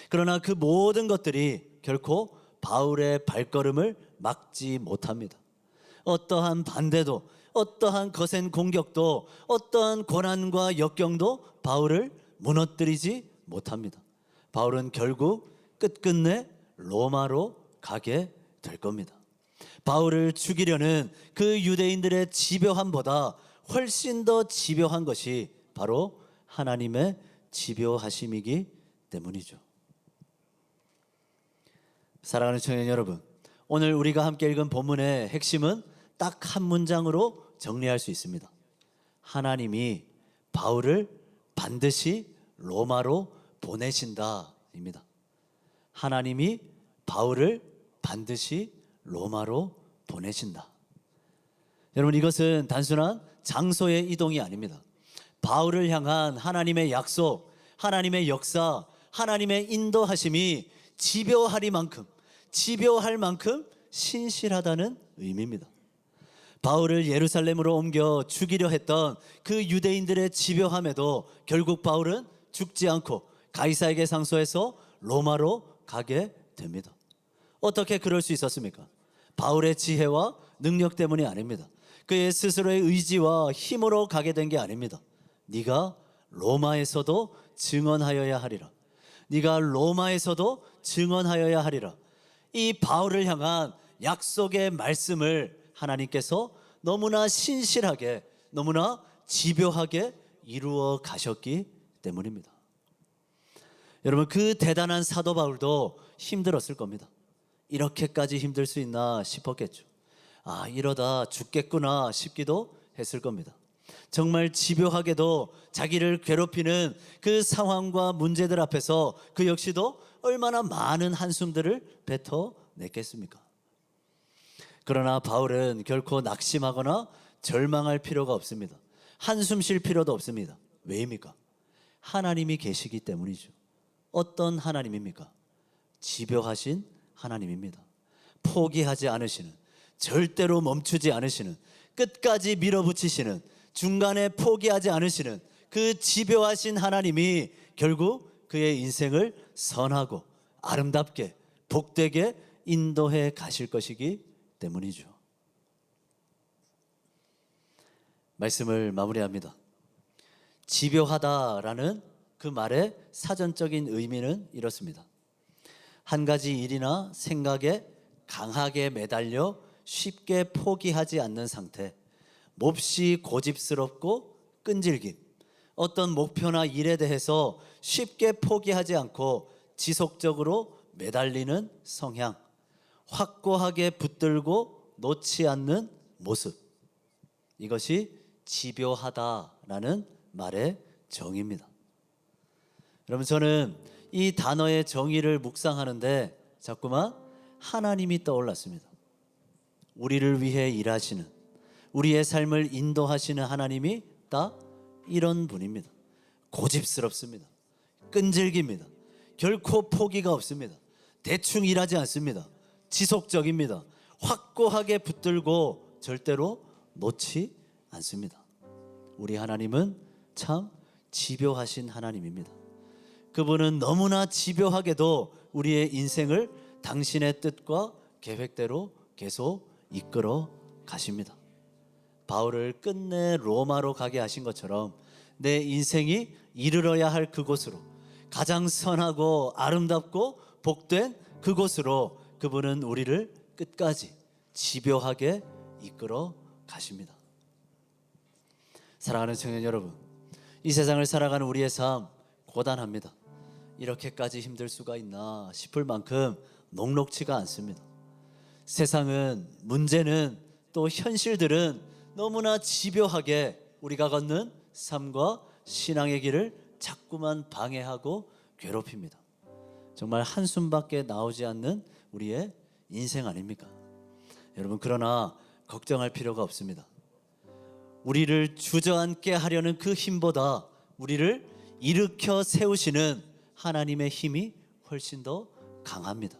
그러나 그 모든 것들이 결코 바울의 발걸음을 막지 못합니다. 어떠한 반대도, 어떠한 거센 공격도, 어떠한 고난과 역경도 바울을 무너뜨리지 못합니다. 바울은 결국 끝끝내 로마로 가게 될 겁니다. 바울을 죽이려는 그 유대인들의 집요함보다 훨씬 더 집요한 것이 바로 하나님의 집요하심이기 때문이죠. 사랑하는 청년 여러분, 오늘 우리가 함께 읽은 본문의 핵심은 딱 한 문장으로 정리할 수 있습니다. 하나님이 바울을 반드시 로마로 보내신다입니다. 하나님이 바울을 반드시 로마로 보내신다. 여러분, 이것은 단순한 장소의 이동이 아닙니다. 바울을 향한 하나님의 약속, 하나님의 역사, 하나님의 인도하심이 집요할 만큼 신실하다는 의미입니다. 바울을 예루살렘으로 옮겨 죽이려 했던 그 유대인들의 집요함에도 결국 바울은 죽지 않고 가이사에게 상소해서 로마로 가게 됩니다. 어떻게 그럴 수 있었습니까? 바울의 지혜와 능력 때문이 아닙니다. 그의 스스로의 의지와 힘으로 가게 된 게 아닙니다. 네가 로마에서도 증언하여야 하리라. 네가 로마에서도 증언하여야 하리라. 이 바울을 향한 약속의 말씀을 하나님께서 너무나 신실하게, 너무나 집요하게 이루어 가셨기 때문입니다. 여러분, 그 대단한 사도 바울도 힘들었을 겁니다. 이렇게까지 힘들 수 있나 싶었겠죠. 이러다 죽겠구나 싶기도 했을 겁니다. 정말 집요하게도 자기를 괴롭히는 그 상황과 문제들 앞에서 그 역시도 얼마나 많은 한숨들을 뱉어냈겠습니까? 그러나 바울은 결코 낙심하거나 절망할 필요가 없습니다. 한숨 쉴 필요도 없습니다. 왜입니까? 하나님이 계시기 때문이죠. 어떤 하나님입니까? 집요하신 하나님입니다. 포기하지 않으시는, 절대로 멈추지 않으시는, 끝까지 밀어붙이시는, 중간에 포기하지 않으시는 그 집요하신 하나님이 결국 그의 인생을 선하고 아름답게 복되게 인도해 가실 것이기 때문이죠. 말씀을 마무리합니다. 집요하다라는 그 말의 사전적인 의미는 이렇습니다. 한 가지 일이나 생각에 강하게 매달려 쉽게 포기하지 않는 상태, 몹시 고집스럽고 끈질김, 어떤 목표나 일에 대해서 쉽게 포기하지 않고 지속적으로 매달리는 성향, 확고하게 붙들고 놓지 않는 모습, 이것이 집요하다라는 말의 정의입니다. 여러분, 저는 이 단어의 정의를 묵상하는데 자꾸만 하나님이 떠올랐습니다. 우리를 위해 일하시는, 우리의 삶을 인도하시는 하나님이 딱 이런 분입니다. 고집스럽습니다. 끈질깁니다. 결코 포기가 없습니다. 대충 일하지 않습니다. 지속적입니다. 확고하게 붙들고 절대로 놓지 않습니다. 우리 하나님은 참 집요하신 하나님입니다. 그분은 너무나 집요하게도 우리의 인생을 당신의 뜻과 계획대로 계속 이끌어 가십니다. 바울을 끝내 로마로 가게 하신 것처럼 내 인생이 이르러야 할 그곳으로, 가장 선하고 아름답고 복된 그곳으로 그분은 우리를 끝까지 집요하게 이끌어 가십니다. 사랑하는 청년 여러분, 이 세상을 살아가는 우리의 삶 고단합니다. 이렇게까지 힘들 수가 있나 싶을 만큼 녹록지가 않습니다. 세상은, 문제는, 또 현실들은 너무나 집요하게 우리가 걷는 삶과 신앙의 길을 자꾸만 방해하고 괴롭힙니다. 정말 한숨밖에 나오지 않는 우리의 인생 아닙니까? 여러분, 그러나 걱정할 필요가 없습니다. 우리를 주저앉게 하려는 그 힘보다 우리를 일으켜 세우시는 하나님의 힘이 훨씬 더 강합니다.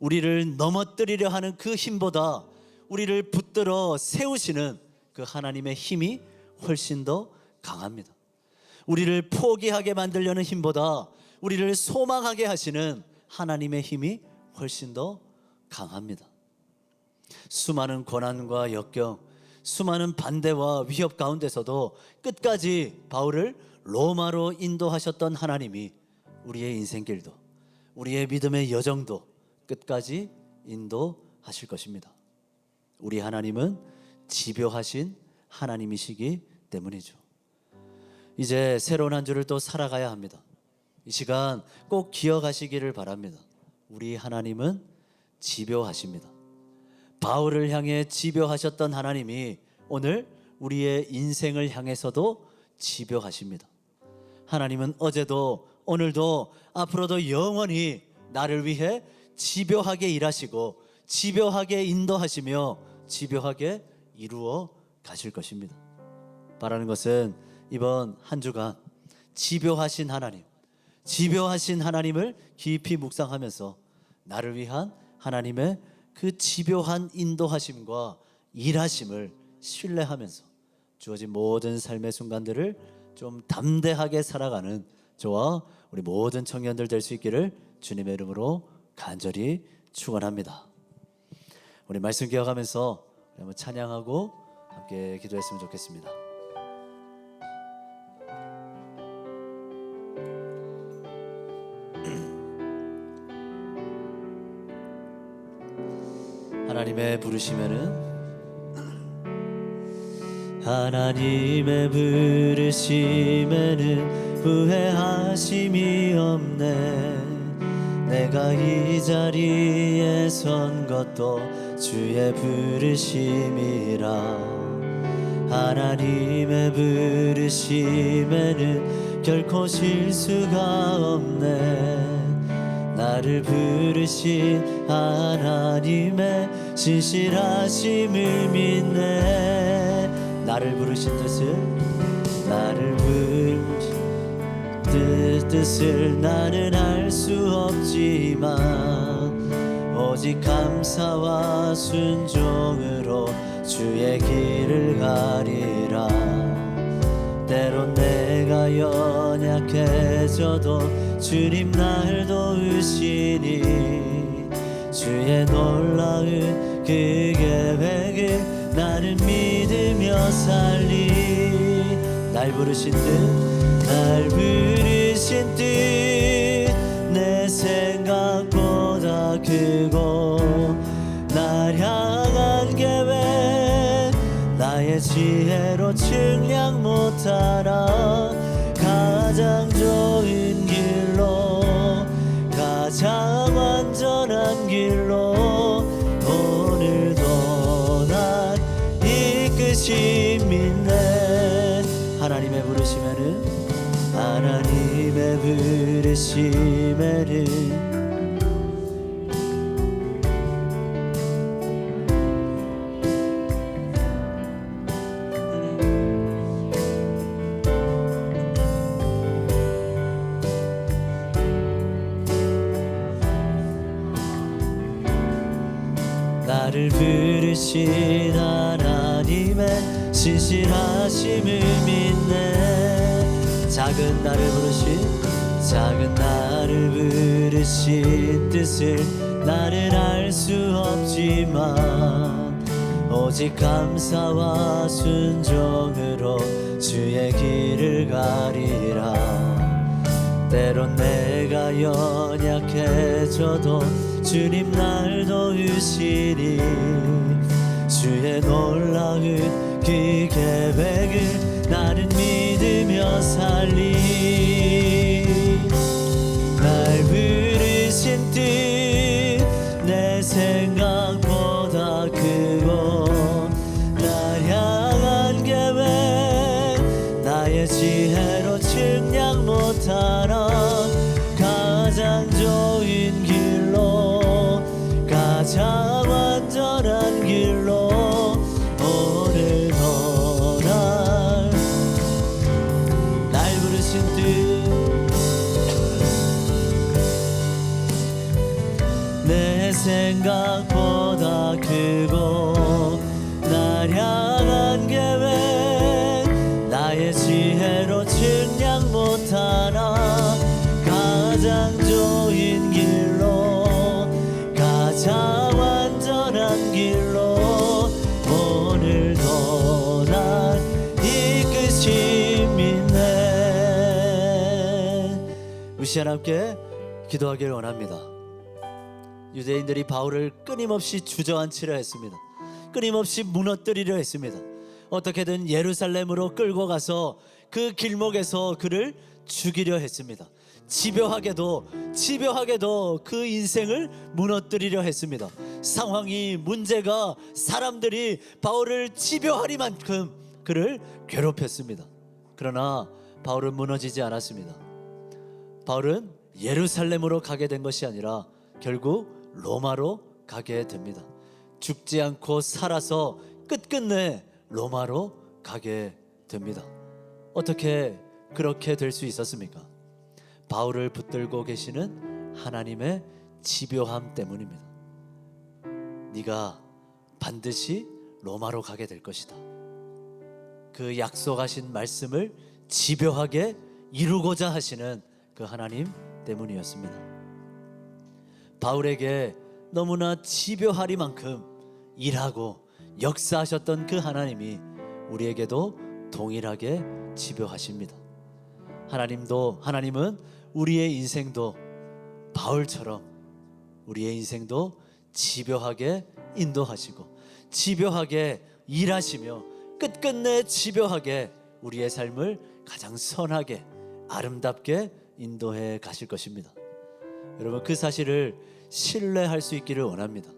우리를 넘어뜨리려 하는 그 힘보다 우리를 붙들어 세우시는 그 하나님의 힘이 훨씬 더 강합니다. 우리를 포기하게 만들려는 힘보다 우리를 소망하게 하시는 하나님의 힘이 훨씬 더 강합니다. 수많은 고난과 역경, 수많은 반대와 위협 가운데서도 끝까지 바울을 로마로 인도하셨던 하나님이 우리의 인생길도, 우리의 믿음의 여정도 끝까지 인도하실 것입니다. 우리 하나님은 집요하신 하나님이시기 때문이죠. 이제 새로운 한 주를 또 살아가야 합니다. 이 시간 꼭 기억하시기를 바랍니다. 우리 하나님은 집요하십니다. 바울을 향해 집요하셨던 하나님이 오늘 우리의 인생을 향해서도 집요하십니다. 하나님은 어제도 오늘도 앞으로도 영원히 나를 위해 집요하게 일하시고 집요하게 인도하시며 집요하게 이루어 가실 것입니다. 바라는 것은 이번 한 주간 집요하신 하나님, 집요하신 하나님을 깊이 묵상하면서 나를 위한 하나님의 그 집요한 인도하심과 일하심을 신뢰하면서 주어진 모든 삶의 순간들을 좀 담대하게 살아가는 저와 우리 모든 청년들 될 수 있기를 주님의 이름으로 간절히 축원합니다. 우리 말씀 기억하면서 한번 찬양하고 함께 기도했으면 좋겠습니다. 하나님의 부르심에는 하나님의 부르심에는 후회하심이 없네. 내가 이 자리에 선 것도 주의 부르심이라. 하나님의 부르심에는 결코 실수가 없네. 나를 부르신 하나님의 신실하심을 믿네. 나를 부르신 뜻을 나는 알 수 없지만 오직 감사와 순종으로 주의 길을 가리라. 때론 내가 연약해져도 주님 날 도우시니 주의 놀라운 그 계획을 나는 믿으며 살리. 날 부르신 뜻 내 생각보다 크고 날 향한 계획 나의 지혜로 측량 못하나 가장 좋은 길로 가장 완전한 길로 오늘도 날 이끄시 믿네. 하나님의 부르심에는 나를 부르신 하나님의 신실하심을 믿네. 작은 나를 부르신 뜻을 나는 알 수 없지만 오직 감사와 순종으로 주의 길을 가리라. 때론 내가 연약해져도 주님 날 도우시니 주의 놀라운 그 계획을 나는 믿으며 살리. 날 부르신 뜻 내 생각보다 크고 날 향한 계획 나의 지혜로 측량 못하나 가장 좋은 길로 가장 완전한 길로 오늘도 날 부르신 뜻 내 생각보다 크고 날 향한 계획 나의 지혜로 측량 못하나 가장 좋은 길로 가장 완전한 길로 오늘도 날 이끄시 믿네. 우리 시간 함께 기도하기를 원합니다. 유대인들이 바울을 끊임없이 주저앉히려 했습니다. 끊임없이 무너뜨리려 했습니다. 어떻게든 예루살렘으로 끌고 가서 그 길목에서 그를 죽이려 했습니다. 집요하게도 그 인생을 무너뜨리려 했습니다. 상황이 문제가 사람들이 바울을 집요하리만큼 그를 괴롭혔습니다. 그러나 바울은 무너지지 않았습니다. 바울은 예루살렘으로 가게 된 것이 아니라 결국 로마로 가게 됩니다. 죽지 않고 살아서 끝끝내 로마로 가게 됩니다. 어떻게 그렇게 될 수 있었습니까? 바울을 붙들고 계시는 하나님의 집요함 때문입니다. 네가 반드시 로마로 가게 될 것이다. 그 약속하신 말씀을 집요하게 이루고자 하시는 그 하나님 때문이었습니다. 바울에게 너무나 집요하리만큼 일하고 역사하셨던 그 하나님이 우리에게도 동일하게 집요하십니다. 하나님은 우리의 인생도 바울처럼 우리의 인생도 집요하게 인도하시고 집요하게 일하시며 끝끝내 집요하게 우리의 삶을 가장 선하게 아름답게 인도해 가실 것입니다. 여러분, 그 사실을 신뢰할 수 있기를 원합니다.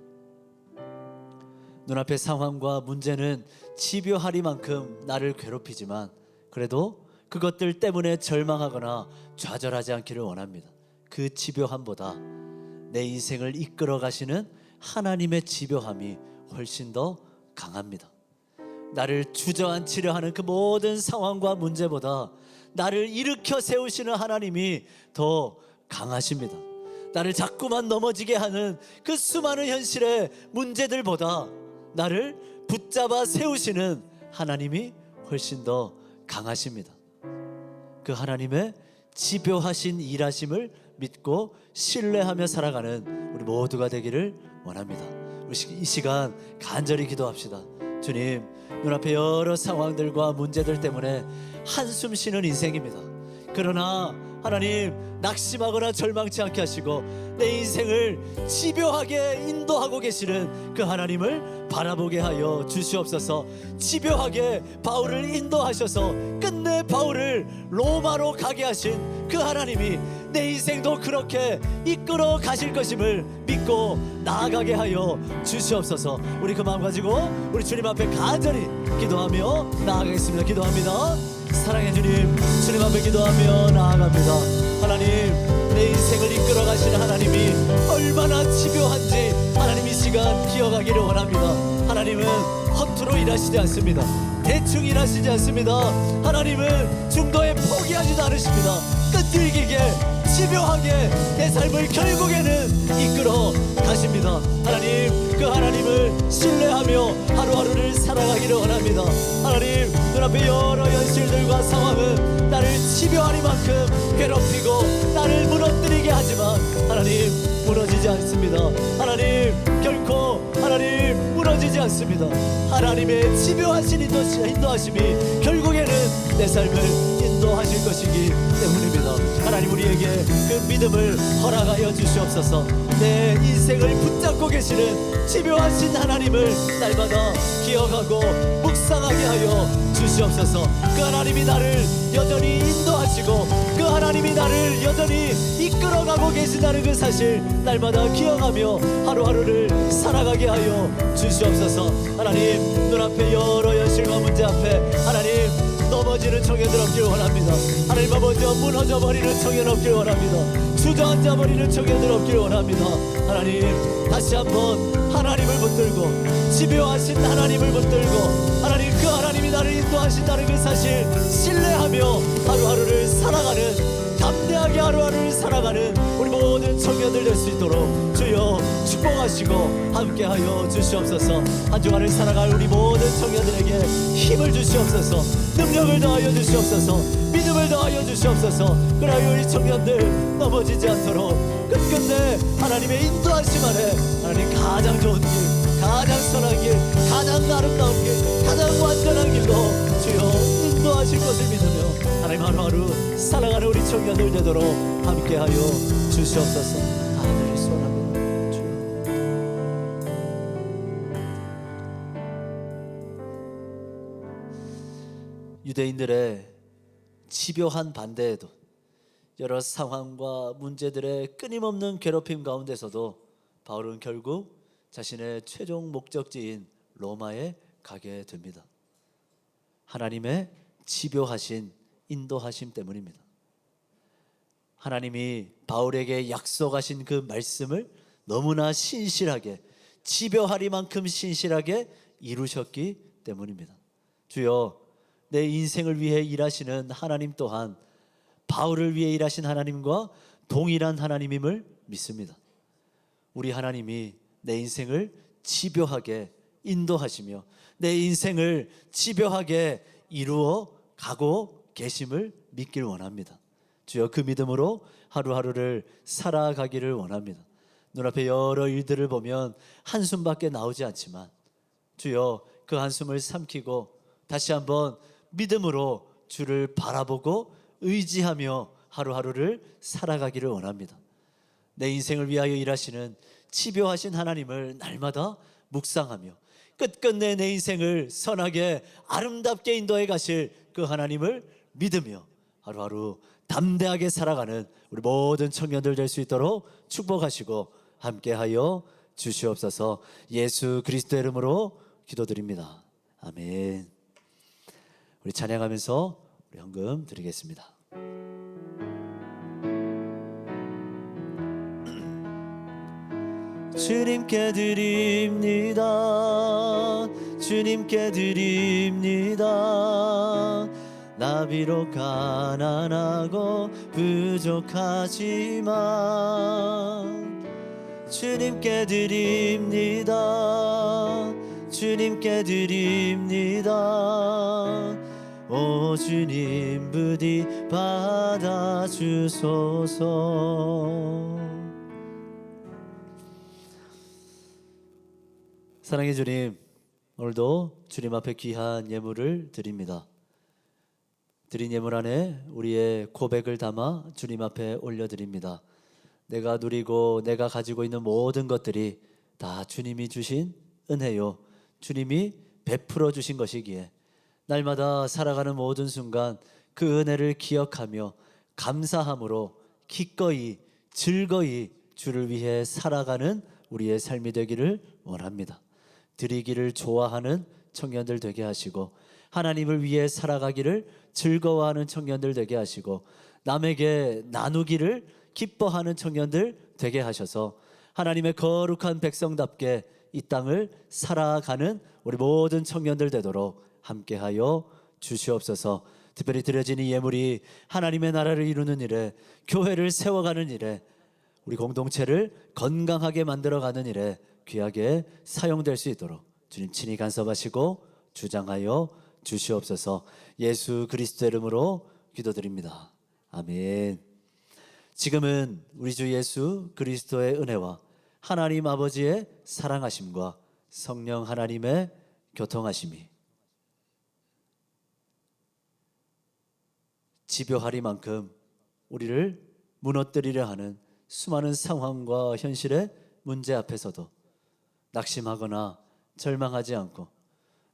눈앞의 상황과 문제는 집요하리만큼 나를 괴롭히지만 그래도 그것들 때문에 절망하거나 좌절하지 않기를 원합니다. 그 집요함보다 내 인생을 이끌어 가시는 하나님의 집요함이 훨씬 더 강합니다. 나를 주저앉히려 하는 그 모든 상황과 문제보다 나를 일으켜 세우시는 하나님이 더 강하십니다. 나를 자꾸만 넘어지게 하는 그 수많은 현실의 문제들보다 나를 붙잡아 세우시는 하나님이 훨씬 더 강하십니다. 그 하나님의 집요하신 일하심을 믿고 신뢰하며 살아가는 우리 모두가 되기를 원합니다. 우리 이 시간 간절히 기도합시다. 주님, 눈앞에 여러 상황들과 문제들 때문에 한숨 쉬는 인생입니다. 그러나 하나님, 낙심하거나 절망치 않게 하시고 내 인생을 집요하게 인도하고 계시는 그 하나님을 바라보게 하여 주시옵소서. 집요하게 바울을 인도하셔서 끝내 바울을 로마로 가게 하신 그 하나님이 내 인생도 그렇게 이끌어 가실 것임을 믿고 나아가게 하여 주시옵소서. 우리 그 마음 가지고 우리 주님 앞에 간절히 기도하며 나아가겠습니다. 기도합니다. 사랑의 주님, 주님 앞에 기도하며 나아갑니다. 하나님, 내 인생을 이끌어 가시는 하나님이 얼마나 집요한지 하나님 이 시간 기억하기를 원합니다. 하나님은 허투루 일하시지 않습니다. 대충 일하시지 않습니다. 하나님은 중도에 포기하지도 않으십니다. 끈질기게 집요하게 내 삶을 결국에는 이끌어 가십니다. 하나님, 그 하나님을 신뢰하며 하루하루를 살아가기를 원합니다. 하나님, 눈앞에 여러 현실들과 상황은 나를 집요하리만큼 괴롭히고 나를 무너뜨리게 하지만 하나님, 무너지지 않습니다. 하나님, 결코 하나님 무너지지 않습니다. 하나님의 집요하신 인도하심이 결국에는 내 삶을 인도하실 것이기 때문입니다. 하나님, 우리에게 그 믿음을 허락하여 주시옵소서. 내 인생을 붙잡고 계시는 집요하신 하나님을 날마다 기억하고 묵상하게 하여 주시옵소서. 그 하나님이 나를 여전히 인도하시고 그 하나님이 나를 여전히 이끌어가고 계시다는 그 사실 날마다 기억하며 하루하루를 살아가게 하여 주시옵소서. 하나님, 눈앞에 여러 현실과 문제 앞에 하나님 넘어지는 청년들 없길 원합니다. 하나님 아버지, 무너져 버리는 청년 없길 원합니다. 주저앉아 버리는 청년들 없길 원합니다. 하나님, 다시 한번 하나님을 붙들고 집요하신 하나님을 붙들고 하나님, 그 하나님이 나를 인도하신다는 그 사실 신뢰하며 하루하루를 살아가는, 담대하게 하루하루를 살아가는 우리 모든 청년들 될 수 있도록 주여 축복하시고 함께하여 주시옵소서. 한 주간을 살아갈 우리 모든 청년들에게 힘을 주시옵소서. 능력을 더하여 주시옵소서. 믿음을 더하여 주시옵소서. 그러하여 우리 청년들 넘어지지 않도록 끝끝내 하나님의 인도하심 아래 하나님 가장 좋은 길, 가장 선한 길, 가장 아름다운 길, 가장 완전한 길로 주여 인도하실 것을 믿으며 하나님 하루하루 살아가는 우리 청년들 되도록 함께하여 주시옵소서. 하늘을 소원합니다. 주여. 유대인들의 집요한 반대에도 여러 상황과 문제들의 끊임없는 괴롭힘 가운데서도 바울은 결국 자신의 최종 목적지인 로마에 가게 됩니다. 하나님의 집요하신 인도하심 때문입니다. 하나님이 바울에게 약속하신 그 말씀을 너무나 신실하게, 집요하리만큼 신실하게 이루셨기 때문입니다. 주여, 내 인생을 위해 일하시는 하나님 또한 바울을 위해 일하신 하나님과 동일한 하나님임을 믿습니다. 우리 하나님이 내 인생을 집요하게 인도하시며 내 인생을 집요하게 이루어 가고 계심을 믿길 원합니다. 주여, 그 믿음으로 하루하루를 살아가기를 원합니다. 눈앞에 여러 일들을 보면 한숨밖에 나오지 않지만 주여, 그 한숨을 삼키고 다시 한번 믿음으로 주를 바라보고 의지하며 하루하루를 살아가기를 원합니다. 내 인생을 위하여 일하시는 집요하신 하나님을 날마다 묵상하며 끝끝내 내 인생을 선하게 아름답게 인도해 가실 그 하나님을 믿으며 하루하루 담대하게 살아가는 우리 모든 청년들 될 수 있도록 축복하시고 함께하여 주시옵소서. 예수 그리스도의 이름으로 기도드립니다. 아멘. 우리 찬양하면서 우리 헌금 드리겠습니다. 주님께 드립니다. 주님께 드립니다. 나 비록 가난하고 부족하지만 주님께 드립니다. 주님께 드립니다. 오 주님 부디 받아주소서. 사랑의 주님, 오늘도 주님 앞에 귀한 예물을 드립니다. 드린 예물 안에 우리의 고백을 담아 주님 앞에 올려드립니다. 내가 누리고 내가 가지고 있는 모든 것들이 다 주님이 주신 은혜요, 주님이 베풀어 주신 것이기에 날마다 살아가는 모든 순간 그 은혜를 기억하며 감사함으로 기꺼이 즐거이 주를 위해 살아가는 우리의 삶이 되기를 원합니다. 드리기를 좋아하는 청년들 되게 하시고, 하나님을 위해 살아가기를 즐거워하는 청년들 되게 하시고, 남에게 나누기를 기뻐하는 청년들 되게 하셔서 하나님의 거룩한 백성답게 이 땅을 살아가는 우리 모든 청년들 되도록 함께하여 주시옵소서. 특별히 드려진 이 예물이 하나님의 나라를 이루는 일에, 교회를 세워가는 일에, 우리 공동체를 건강하게 만들어가는 일에 귀하게 사용될 수 있도록 주님 친히 간섭하시고 주장하여 주시옵소서. 예수 그리스도의 이름으로 기도드립니다. 아멘. 지금은 우리 주 예수 그리스도의 은혜와 하나님 아버지의 사랑하심과 성령 하나님의 교통하심이 집요하리만큼 우리를 무너뜨리려 하는 수많은 상황과 현실의 문제 앞에서도 낙심하거나 절망하지 않고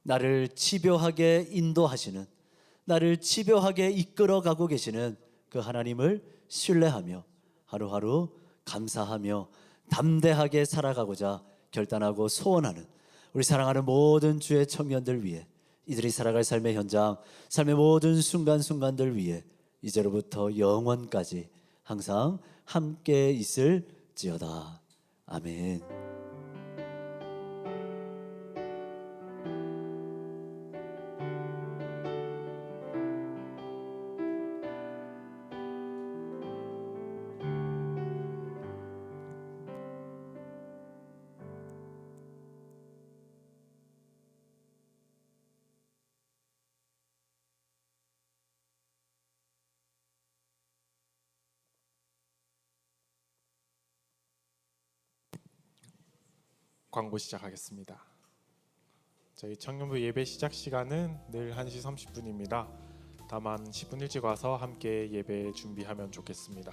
나를 집요하게 인도하시는, 나를 집요하게 이끌어가고 계시는 그 하나님을 신뢰하며 하루하루 감사하며 담대하게 살아가고자 결단하고 소원하는 우리 사랑하는 모든 주의 청년들 위해, 이들이 살아갈 삶의 현장, 삶의 모든 순간순간들 위해 이제로부터 영원까지 항상 함께 있을지어다. 아멘. 광고 시작하겠습니다. 저희 청년부 예배 시작 시간은 늘 1시 30분입니다. 다만 10분 일찍 와서 함께 예배 준비하면 좋겠습니다.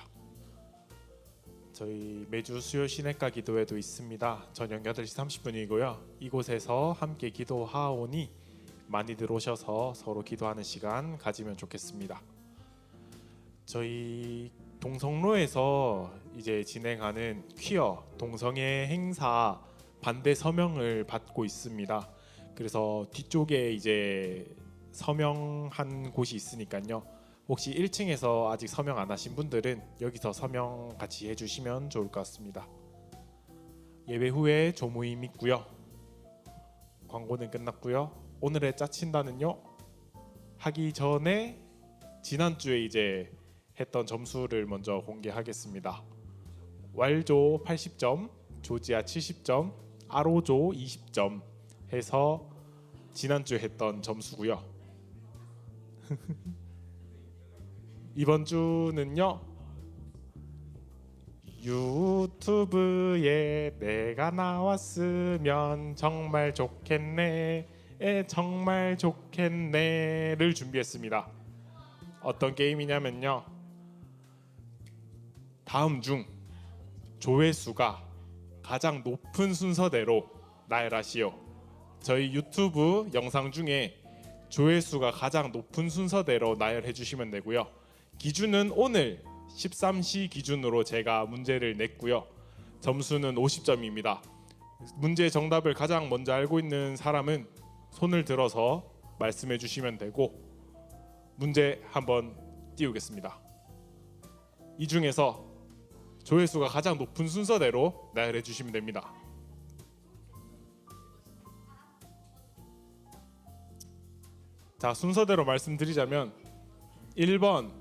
저희 매주 수요 시냇가 기도회도 있습니다. 저녁 8시 30분이고요. 이곳에서 함께 기도하오니 많이들 오셔서 서로 기도하는 시간 가지면 좋겠습니다. 저희 동성로에서 이제 진행하는 퀴어 동성애 행사 반대 서명을 받고 있습니다. 그래서 뒤쪽에 이제 서명한 곳이 있으니까요. 혹시 1층에서 아직 서명 안 하신 분들은 여기서 서명 같이 해주시면 좋을 것 같습니다. 예배 후에 조모임 있고요. 광고는 끝났고요. 오늘의 짜친다는요. 하기 전에 지난주에 이제 했던 점수를 먼저 공개하겠습니다. 왈조 80점, 조지아 70점, 아로조 20점 해서 지난주에 했던 점수고요. 이번 주는요. 유튜브에 내가 나왔으면 정말 좋겠네, 정말 좋겠네를 준비했습니다. 어떤 게임이냐면요. 다음 중 조회수가 가장 높은 순서대로 나열하시오. 저희 유튜브 영상 중에 조회수가 가장 높은 순서대로 나열해 주시면 되고요. 기준은 오늘 13시 기준으로 제가 문제를 냈고요. 점수는 50점입니다. 문제의 정답을 가장 먼저 알고 있는 사람은 손을 들어서 말씀해 주시면 되고 문제 한번 띄우겠습니다. 이 중에서 조회수가 가장 높은 순서대로 나열해 주시면 됩니다. 자, 순서대로 말씀드리자면 1번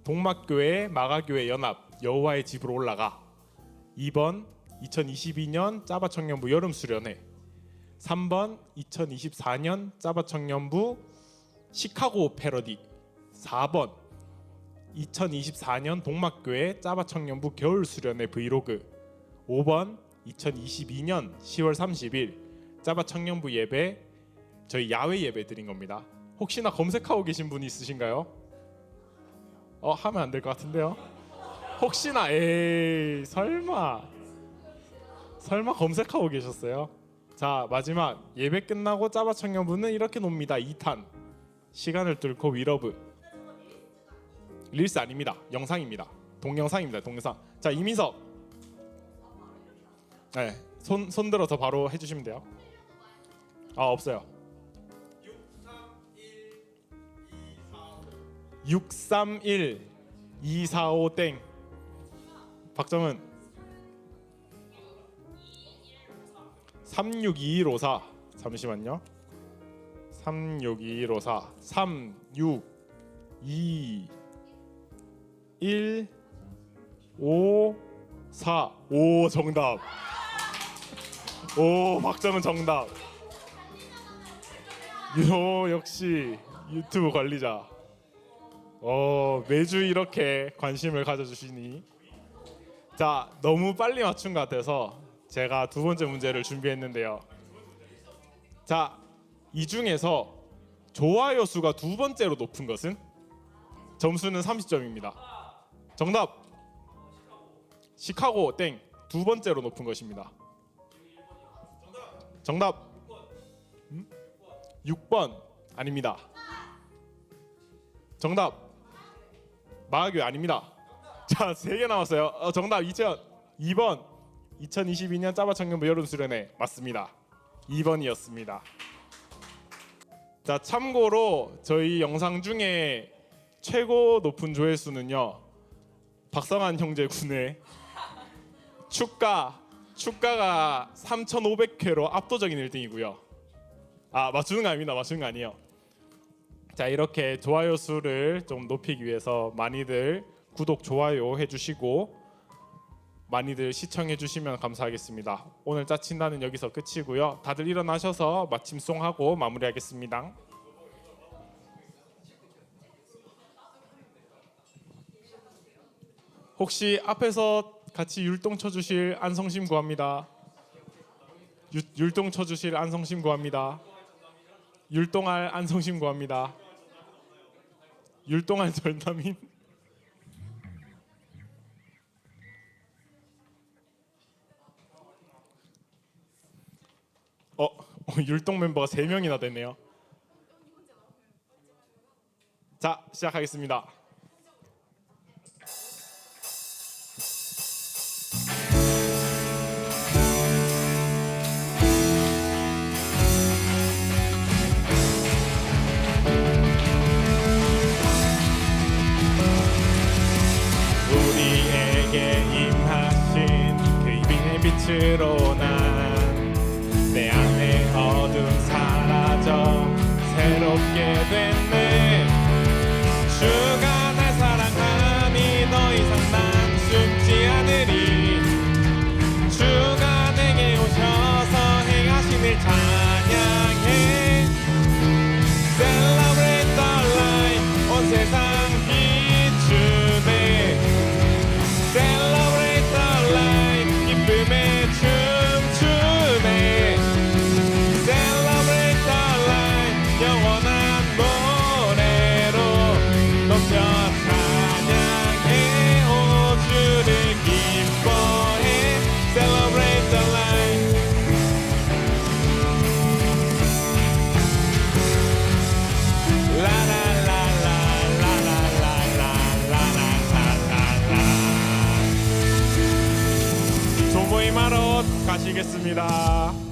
동막교회 마가교회 연합 여호와의 집으로 올라가. 2번 2022년 짜바 청년부 여름 수련회. 3번 2024년 짜바 청년부 시카고 패러디. 4번 2024년 동막교회 짜바 청년부 겨울 수련회 브이로그. 5번 2022년 10월 30일 짜바 청년부 예배 저희 야외 예배 드린 겁니다. 혹시나 검색하고 계신 분 있으신가요? 하면 안 될 것 같은데요. 혹시나 설마 검색하고 계셨어요? 자, 마지막 예배 끝나고 짜바 청년부는 이렇게 놉니다. 2탄 시간을 뚫고 위러브. 릴스 아닙니다. 영상입니다. 동영상입니다. 동영상. 자, 이민석. 네, 손 들어서 바로 해주시면 돼요. 없어요. 631-245 땡. 박정은 362154. 잠시만요. 362154 362154. 오, 정답. 오, 박정은 정답. 역시 유튜브 관리자. 매주 이렇게 관심을 가져주시니. 자, 너무 빨리 맞춘 것 같아서 제가 두 번째 문제를 준비했는데요. 자, 이 중에서 좋아요 수가 두 번째로 높은 것은? 점수는 30점입니다. 정답 시카고 땡. 두 번째로 높은 것입니다. 정답 6번 아닙니다. 정답 마가교회 아닙니다. 자, 3개 남았어요. 정답 2번 2022년 짜바 청년부 여름 수련회 맞습니다. 2번이었습니다. 자, 참고로 저희 영상 중에 최고 높은 조회수는요, 박성환 형제 군의 축가가 3,500회로 압도적인 1등이고요. 맞추는 거 아닙니다. 맞추는 거 아니에요. 자, 이렇게 좋아요 수를 좀 높이기 위해서 많이들 구독, 좋아요 해주시고 많이들 시청해 주시면 감사하겠습니다. 오늘 짜친다는 여기서 끝이고요. 다들 일어나셔서 마침송하고 마무리하겠습니다. 혹시 앞에서 같이 율동 쳐주실 안성심 구합니다. 율동 쳐주실 안성심 구합니다. 율동할 안성심 구합니다. 율동할 전담인. 율동 멤버가 3명이나 되네요. 자, 시작하겠습니다. 우리에게 임하신 그 이빈의 빛으로 난 내 안에 어둠 사라져 새롭게 됐네. 주가 날 사랑하니 더 이상 난 숨지 않으리. 주가 내게 오셔서 행하신 일 찬양해. Celebrate the light. 온 세상 비추네. Celebrate the light. 기쁨에 춤추네. Celebrate the light. 영원한 노래로 넘쳐 찬양해. 오, 주를 기뻐해. Celebrate the light. 조모임 하러 가시겠습니다.